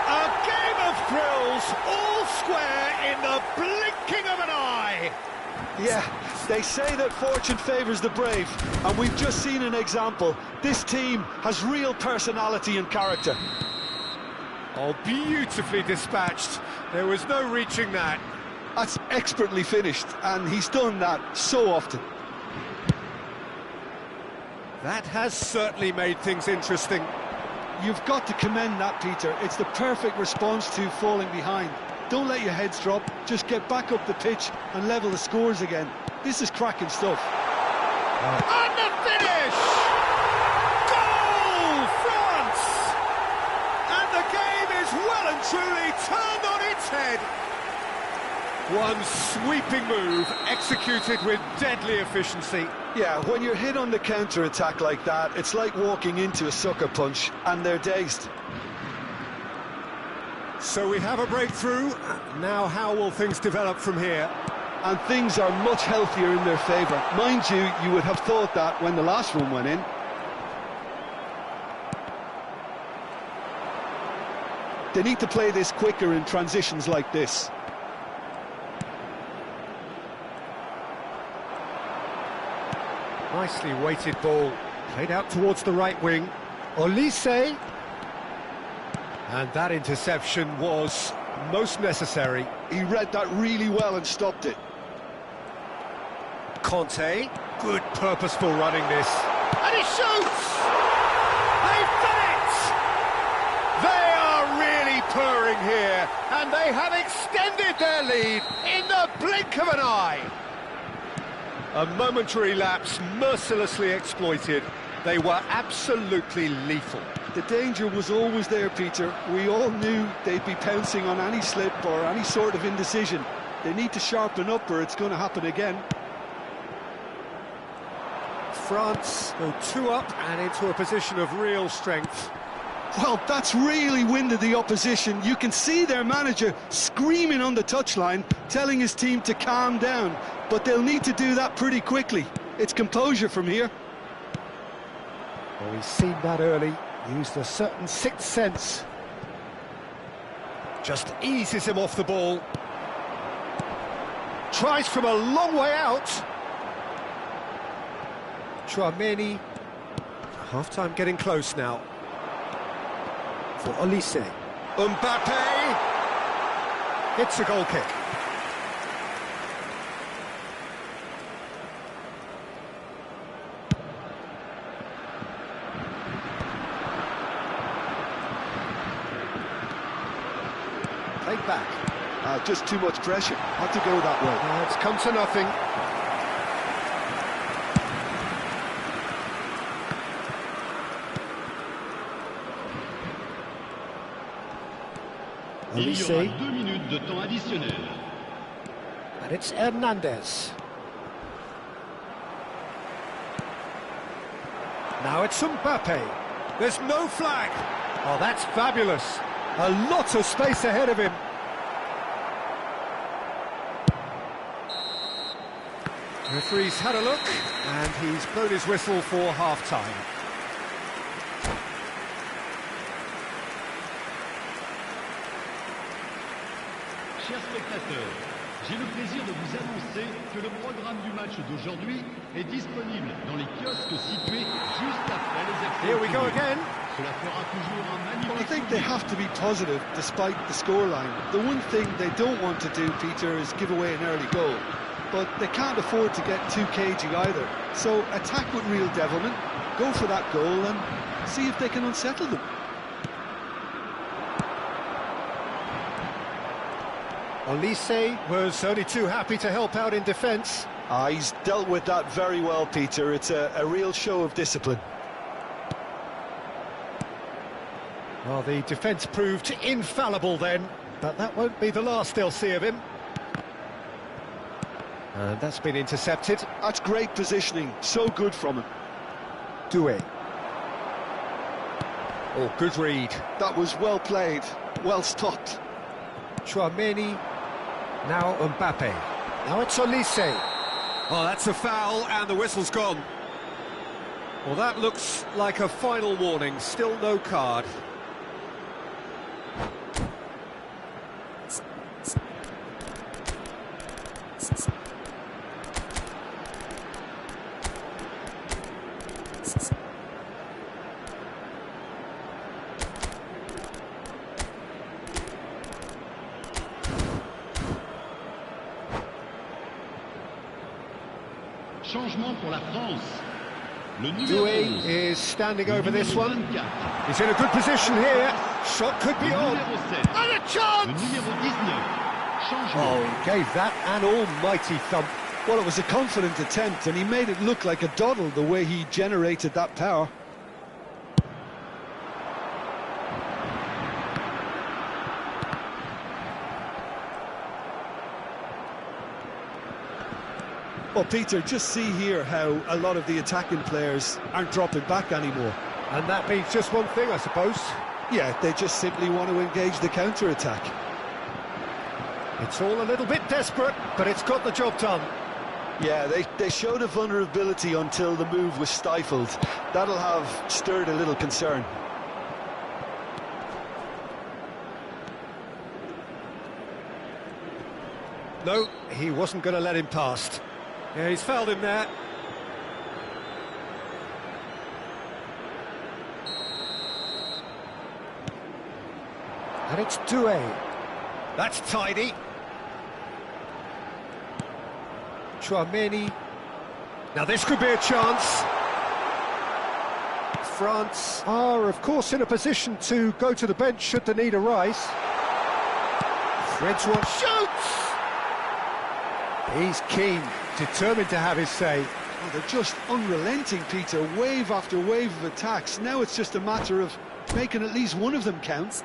A game of thrills, all square in the blinking of an eye! Yeah, they say that fortune favours the brave, and we've just seen an example. This team has real personality and character. Oh, beautifully dispatched. There was no reaching that. That's expertly finished, and he's done that so often. That has certainly made things interesting. You've got to commend that, Peter. It's the perfect response to falling behind. Don't let your heads drop, just get back up the pitch and level the scores again. This is cracking stuff. And the finish! Goal, France! And the game is well and truly turned on its head. One sweeping move, executed with deadly efficiency. Yeah, when you're hit on the counter-attack like that, it's like walking into a sucker punch, and they're dazed. So we have a breakthrough. Now how will things develop from here? And things are much healthier in their favour. Mind you, you would have thought that when the last one went in. They need to play this quicker in transitions like this. Nicely weighted ball, played out towards the right wing. Olise. And that interception was most necessary. He read that really well and stopped it. Conte, good purposeful running this. And he shoots! They've done it! They are really purring here, and they have extended their lead in the blink of an eye. A momentary lapse mercilessly exploited. They were absolutely lethal. The danger was always there, Peter. We all knew they'd be pouncing on any slip or any sort of indecision. They need to sharpen up or it's going to happen again. France go 2 up and into a position of real strength. Well, that's really winded the opposition. You can see their manager screaming on the touchline, telling his team to calm down. But they'll need to do that pretty quickly. It's composure from here. Well, we've seen that early. Used a certain sixth sense. Just eases him off the ball. Tries from a long way out. Tchouaméni. Half-time getting close now. For Olise. Mbappe. It's a goal kick. Played back. Just too much pressure. Had to go that way. It's come to nothing. Il y aura 2 minutes de temps additionnel. And it's Hernandez. Now it's Mbappe. There's no flag. Oh, that's fabulous. A lot of space ahead of him. The referee's had a look, and he's blown his whistle for half-time. Chers spectateurs, j'ai le plaisir de vous annoncer que le programme du match d'aujourd'hui est disponible dans les kiosques situés juste après les extraits. Here we go again. Cela fera toujours un magnifique. Well, I think they have to be positive despite the scoreline. The one thing they don't want to do, Peter, is give away an early goal. But they can't afford to get too cagey either. So attack with real devilment, go for that goal and see if they can unsettle them. Olise was only too happy to help out in defence. He's dealt with that very well, Peter. It's a real show of discipline. Well, the defence proved infallible then, but that won't be the last they'll see of him. And that's been intercepted. That's great positioning, so good from him. Doué. Oh, good read. That was well played, well stopped. Tchouaméni. Now Mbappe. Now it's Olise. Oh, that's a foul, and the whistle's gone. Well, that looks like a final warning. Still no card. Changement pour la France. Le numéro Doué 11. is standing over Le this numéro one. 24. He's in a good position here. Shot could be Le on. numéro 7. And a Le chance! numéro 19. Changement. Oh, he gave that an almighty thump. Well, it was a confident attempt, and he made it look like a doddle the way he generated that power. Well, Peter, just see here how a lot of the attacking players aren't dropping back anymore. And that means just one thing, I suppose. Yeah, they just simply want to engage the counter-attack. It's all a little bit desperate, but it's got the job done. Yeah, they showed a vulnerability until the move was stifled. That'll have stirred a little concern. No, he wasn't going to let him past. Yeah, he's fouled him there. And it's Doué. That's tidy. Chouameni. Now this could be a chance. France are, of course, in a position to go to the bench should the need arise. Threads one, shoots! He's keen, determined to have his say. Oh, they're just unrelenting, Peter, wave after wave of attacks. Now it's just a matter of making at least one of them count.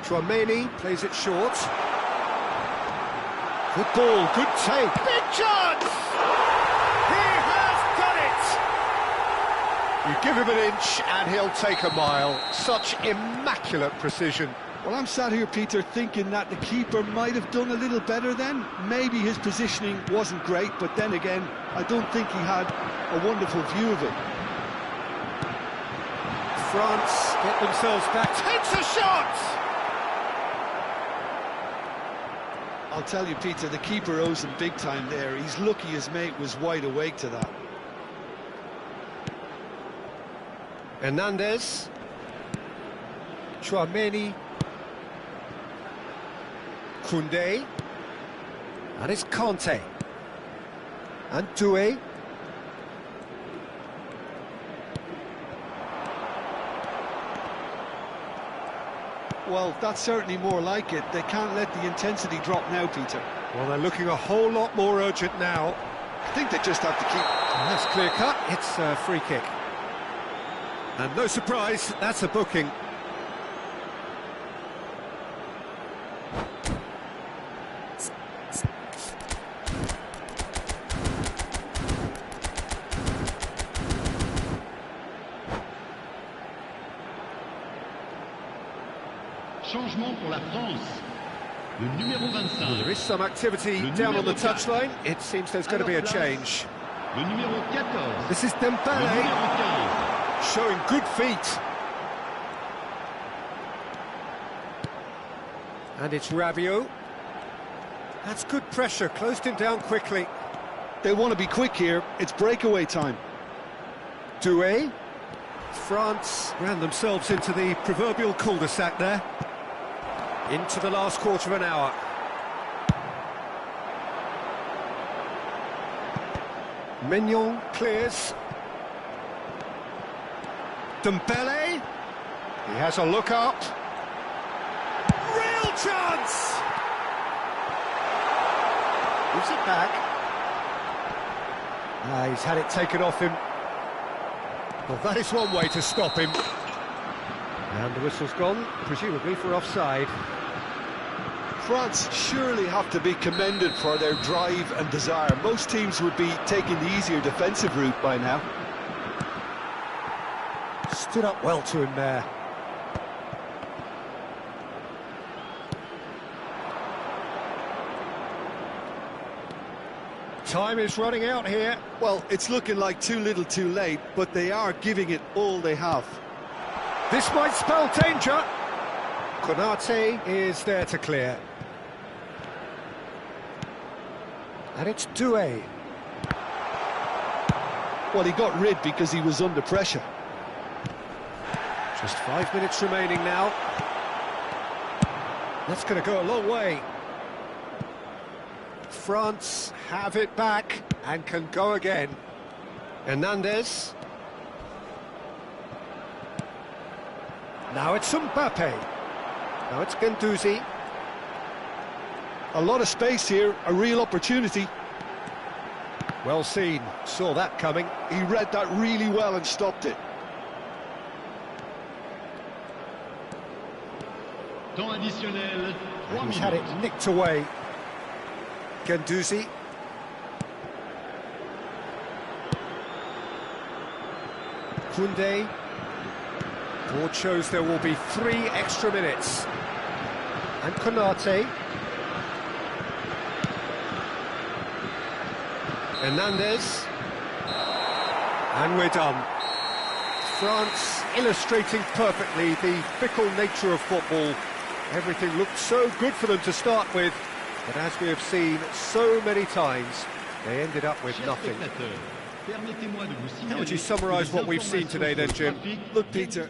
Chouameni plays it short. Good ball, good take. Big chance! He has done it! You give him an inch and he'll take a mile. Such immaculate precision. Well, I'm sat here, Peter, thinking that the keeper might have done a little better then. Maybe his positioning wasn't great, but then again, I don't think he had a wonderful view of it. France get themselves back. Takes a shot! I'll tell you, Peter, the keeper owes him big time there. He's lucky his mate was wide awake to that. Hernandez. Chouameni. Koundé. And it's Kanté. And Doué. Well, that's certainly more like it. They can't let the intensity drop now, Peter. Well, they're looking a whole lot more urgent now. I think they just have to keep... And that's clear cut. It's a free kick. And no surprise, that's a booking. Changement pour la France. Le numéro 25. There is some activity down on the touchline. It seems there's going to be a change. Le numéro 14. This is Le Dembélé, numéro 15. showing good feet. And it's Rabiot. That's good pressure, closed him down quickly. They want to be quick here. It's breakaway time. Doué. France ran themselves into the proverbial cul-de-sac there. Into the last quarter of an hour. Mignon clears. Dembélé. He has a look up. Real chance! Gives it back. He's had it taken off him. Well, that is one way to stop him. And the whistle's gone, presumably for offside. France surely have to be commended for their drive and desire. Most teams would be taking the easier defensive route by now. Stood up well to him there. Time is running out here. Well, it's looking like too little too late, but they are giving it all they have. This might spell danger. Konaté is there to clear. And it's Doué. Well, he got rid because he was under pressure. Just 5 minutes remaining now. That's going to go a long way. France have it back and can go again. Hernandez. Now it's Mbappe. Now it's Guendouzi. A lot of space here, a real opportunity. Well seen, saw that coming. He read that really well and stopped it. Temps additionnel, 3 He's had it minutes. nicked away. Guendouzi. Koundé. Board shows there will be 3 extra minutes. And Konate. Hernandez. And we're done. France illustrating perfectly the fickle nature of football. Everything looked so good for them to start with, but as we have seen so many times, they ended up with Chers nothing. spectateurs, permettez-moi de vous signaler How would you que summarise les what we've seen today then, Jim? informations sur le Look, trafic- Peter,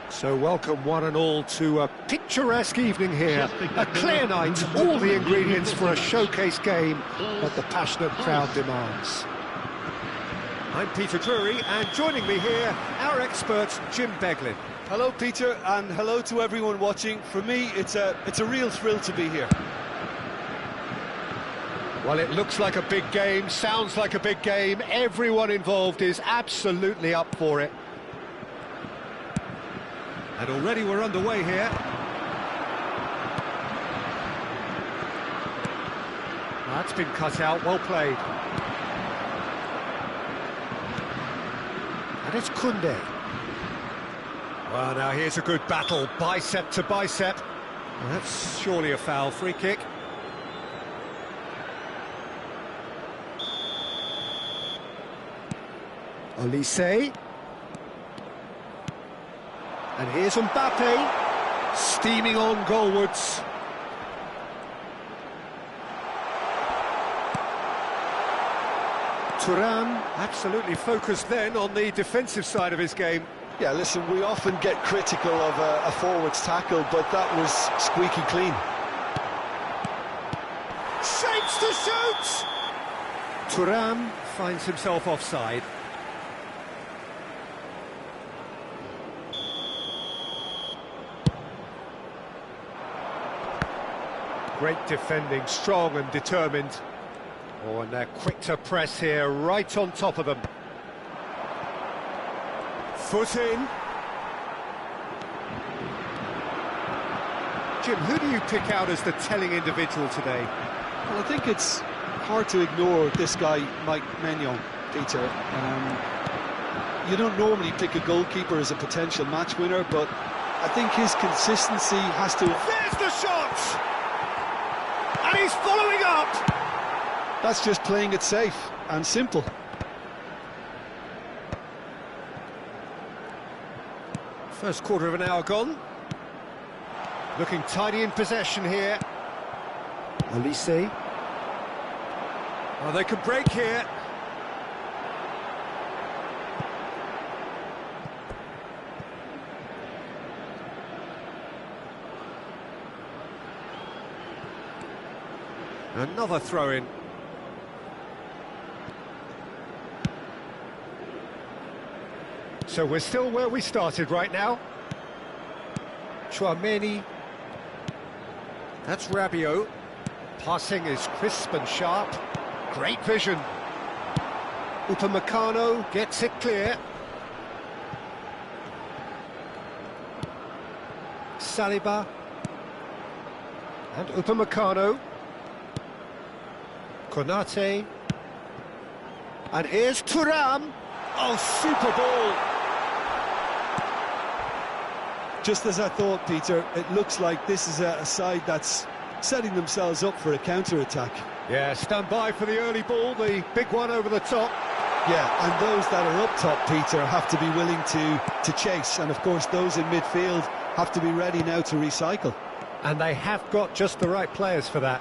So welcome one and all to a picturesque evening here. A clear night, all the ingredients for a showcase game that the passionate crowd demands. I'm Peter Drury, and joining me here, our expert Jim Beglin. hello, Peter, and hello to everyone watching. For me, it's a real thrill to be here. Well, it looks like a big game, sounds like a big game. Everyone involved is absolutely up for it. And already we're underway here. That's been cut out, well played. And it's Koundé. Well, now here's a good battle, bicep to bicep. Well, that's surely a foul, free kick. Olise. And here's Mbappe, steaming on goalwards. Thuram absolutely focused then on the defensive side of his game. Yeah, listen, we often get critical of a forward's tackle, but that was squeaky clean. Shapes to shoot! Thuram finds himself offside. Great defending, strong and determined. Oh, and they're quick to press here, right on top of them. Foot in. Jim, who do you pick out as the telling individual today? Well, I think it's hard to ignore this guy, Mike Maignan, Peter. You don't normally pick a goalkeeper as a potential match winner, but I think his consistency has to... There's the shot! And he's following up! That's just playing it safe and simple. First quarter of an hour gone. Looking tidy in possession here. Olise. Oh, they could break here. Another throw-in. So we're still where we started right now. Tchouaméni. That's Rabiot. Passing is crisp and sharp. Great vision. Upamecano gets it clear. Saliba. And Upamecano. Konate. And here's Thuram. Oh, super ball. Just as I thought, Peter, it looks like this is a side that's setting themselves up for a counter-attack. Yeah, stand by for the early ball, the big one over the top. Yeah, and those that are up top, Peter, have to be willing to chase. And, of course, those in midfield have to be ready now to recycle. And they have got just the right players for that.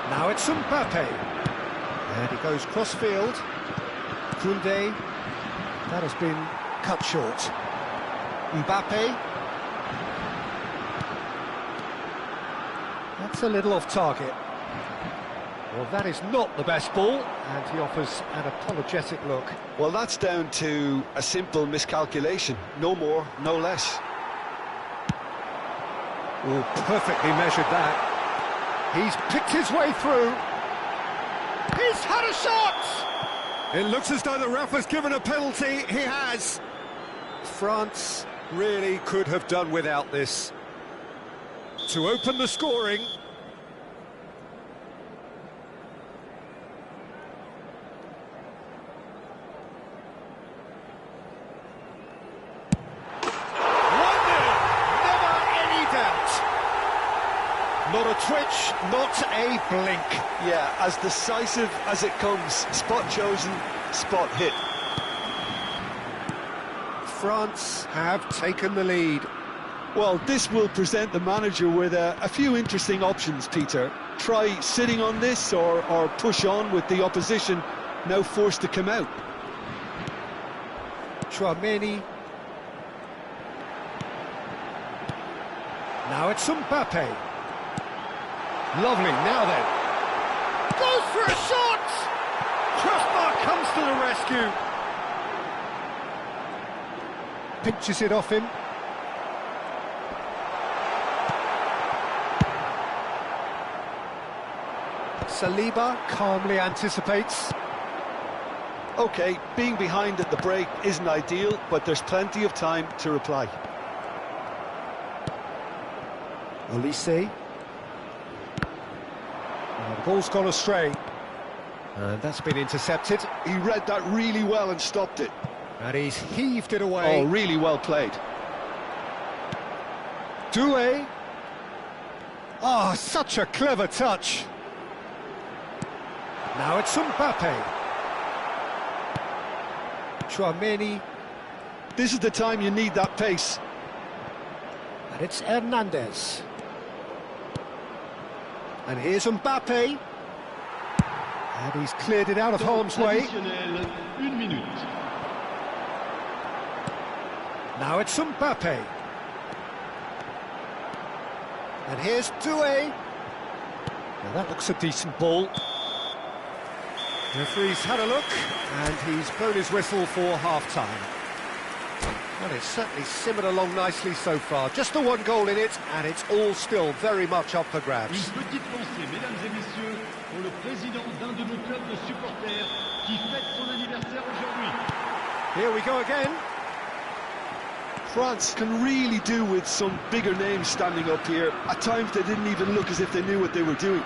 Now it's Mbappe. And he goes cross-field. Koundé. That has been cut short. Mbappe. That's a little off target. Well, that is not the best ball, and he offers an apologetic look. Well, that's down to a simple miscalculation. No more, no less. Oh, perfectly measured that. He's picked his way through. He's had a shot! It looks as though the ref has given a penalty. He has. France really could have done without this. To open the scoring. Not a twitch, not a blink. Yeah, as decisive as it comes. Spot chosen, spot hit. France have taken the lead. Well, this will present the manager with a few interesting options, Peter. Try sitting on this or push on with the opposition now forced to come out. Tchouaméni. Now it's Mbappe. Lovely, now then. Goes for a shot! Crossbar comes to the rescue. Pinches it off him. Saliba calmly anticipates. OK, being behind at the break isn't ideal, but there's plenty of time to reply. Olise. The ball's gone astray. And that's been intercepted. He read that really well and stopped it. And he's heaved it away. Oh, really well played. Doué. Oh, such a clever touch. Now it's Mbappe. Tchouaméni. This is the time you need that pace. And it's Hernandez. And here's Mbappe. And he's cleared it out of harm's way. Une minute. Now it's Mbappe. And here's Doué. Now that looks a decent ball. The referee's had a look, and he's blown his whistle for half-time. Well, it's certainly simmered along nicely so far. Just the one goal in it, and it's all still very much up for grabs. Une petite pensée, mesdames et messieurs, pour le président d'un de nos clubs de supporters qui fête son anniversaire aujourd'hui. Here we go again. France can really do with some bigger names standing up here. At times they didn't even look as if they knew what they were doing.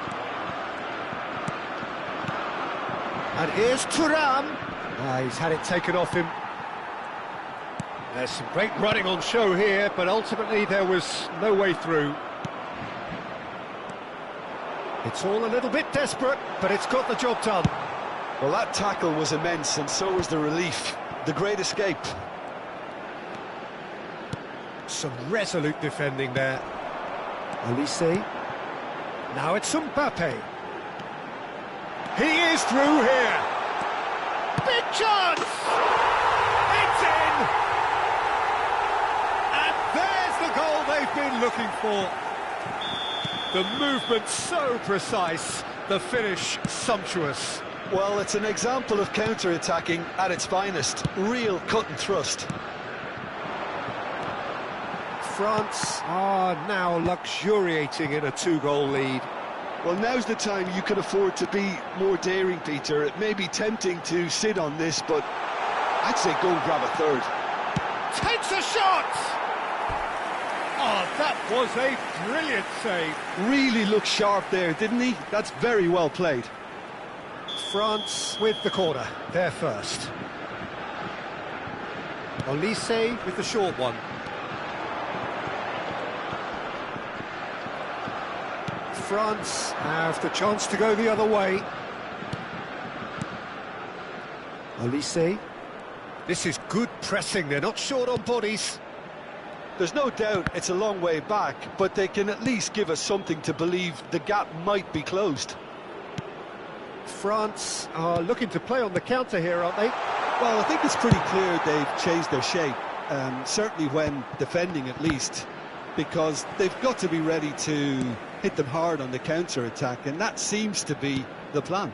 And here's Thuram. He's had it taken off him. There's some great running on show here, but ultimately there was no way through. It's all a little bit desperate, but it's got the job done. Well, that tackle was immense, and so was the relief. The great escape. Some resolute defending there. Olise. Now it's Mbappe. He is through here. Big chance! It's in! And there's the goal they've been looking for. The movement so precise, the finish sumptuous. Well, it's an example of counter-attacking at its finest. Real cut and thrust. France are now luxuriating in a two-goal lead. Well, now's the time you can afford to be more daring, Peter. It may be tempting to sit on this, but I'd say go and grab a third. Takes a shot! Oh, that was a brilliant save. Really looked sharp there, didn't he? That's very well played. France with the corner, they're first. Olise with the short one. France have the chance to go the other way. Olise. This is good pressing, they're not short on bodies. There's no doubt it's a long way back, but they can at least give us something to believe the gap might be closed. France are looking to play on the counter here, aren't they? Well, I think it's pretty clear they've changed their shape, certainly when defending at least, because they've got to be ready to hit them hard on the counter-attack, and that seems to be the plan.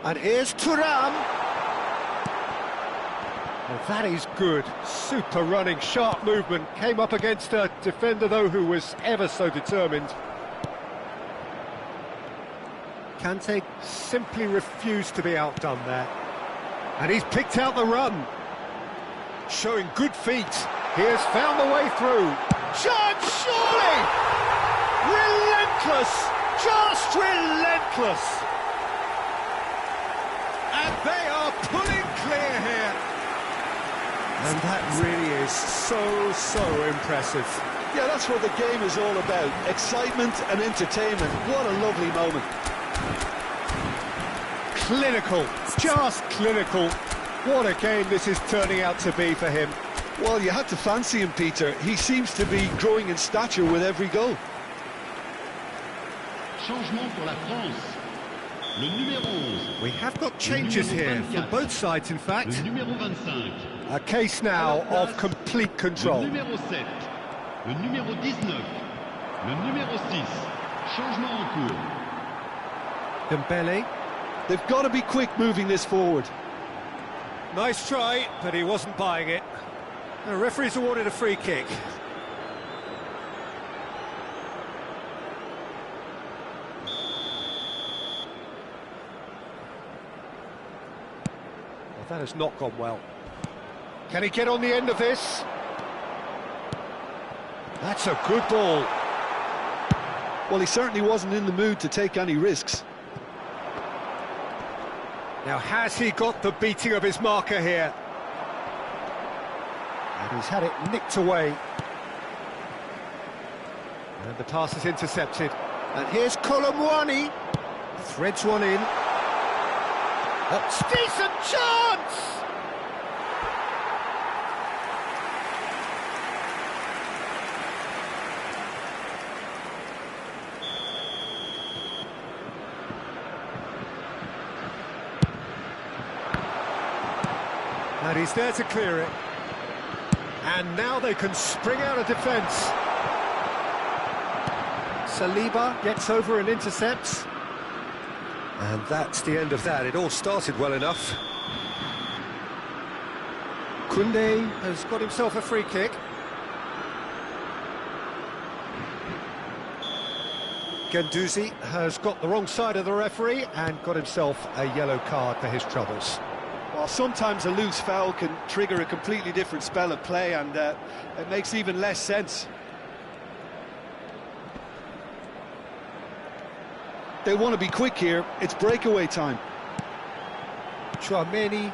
And here's Thuram. Well, that is good. Super running, sharp movement. Came up against a defender, though, who was ever so determined. Kante simply refused to be outdone there. And he's picked out the run. Showing good feet. He has found the way through. Chance, surely! Relentless! Just relentless! And they are pulling clear here. And that really is so impressive. Yeah, that's what the game is all about. Excitement and entertainment. What a lovely moment. Clinical, just clinical. What a game this is turning out to be for him. Well, you had to fancy him, Peter. He seems to be growing in stature with every goal. Changement pour la France. Le numéro 11. We have got changes here for both sides, in fact. Le numéro 25. A case now of complete control. Le numéro 7. Le numéro 19. Le numéro 6. Changement en cours. Dembele. They've got to be quick moving this forward. Nice try, but he wasn't buying it. The referee's awarded a free kick. Well, that has not gone well. Can he get on the end of this? That's a good ball. Well, he certainly wasn't in the mood to take any risks. Now, has he got the beating of his marker here? And he's had it nicked away. And the pass is intercepted. And here's Colomwani. Threads one in. That's decent chance! And he's there to clear it. And now they can spring out of defence. Saliba gets over and intercepts. And that's the end of that. It all started well enough. Koundé has got himself a free kick. Guendouzi has got the wrong side of the referee and got himself a yellow card for his troubles. Well, sometimes a loose foul can trigger a completely different spell of play, and it makes even less sense. They want to be quick here. It's breakaway time. Tchouaméni.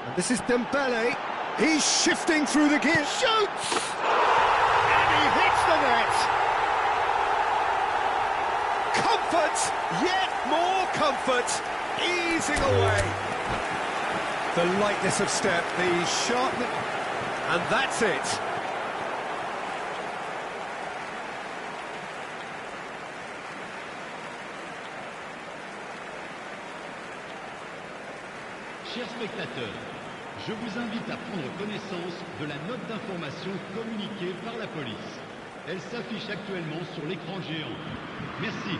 And this is Dembele. He's shifting through the gears. Shoots! And he hits the net. Comfort, yet more comfort, easing away. The lightness of step, the sharpness, and that's it. Chers spectateurs, je vous invite à prendre connaissance de la note d'information communiquée par la police. Elle s'affiche actuellement sur l'écran géant. Merci.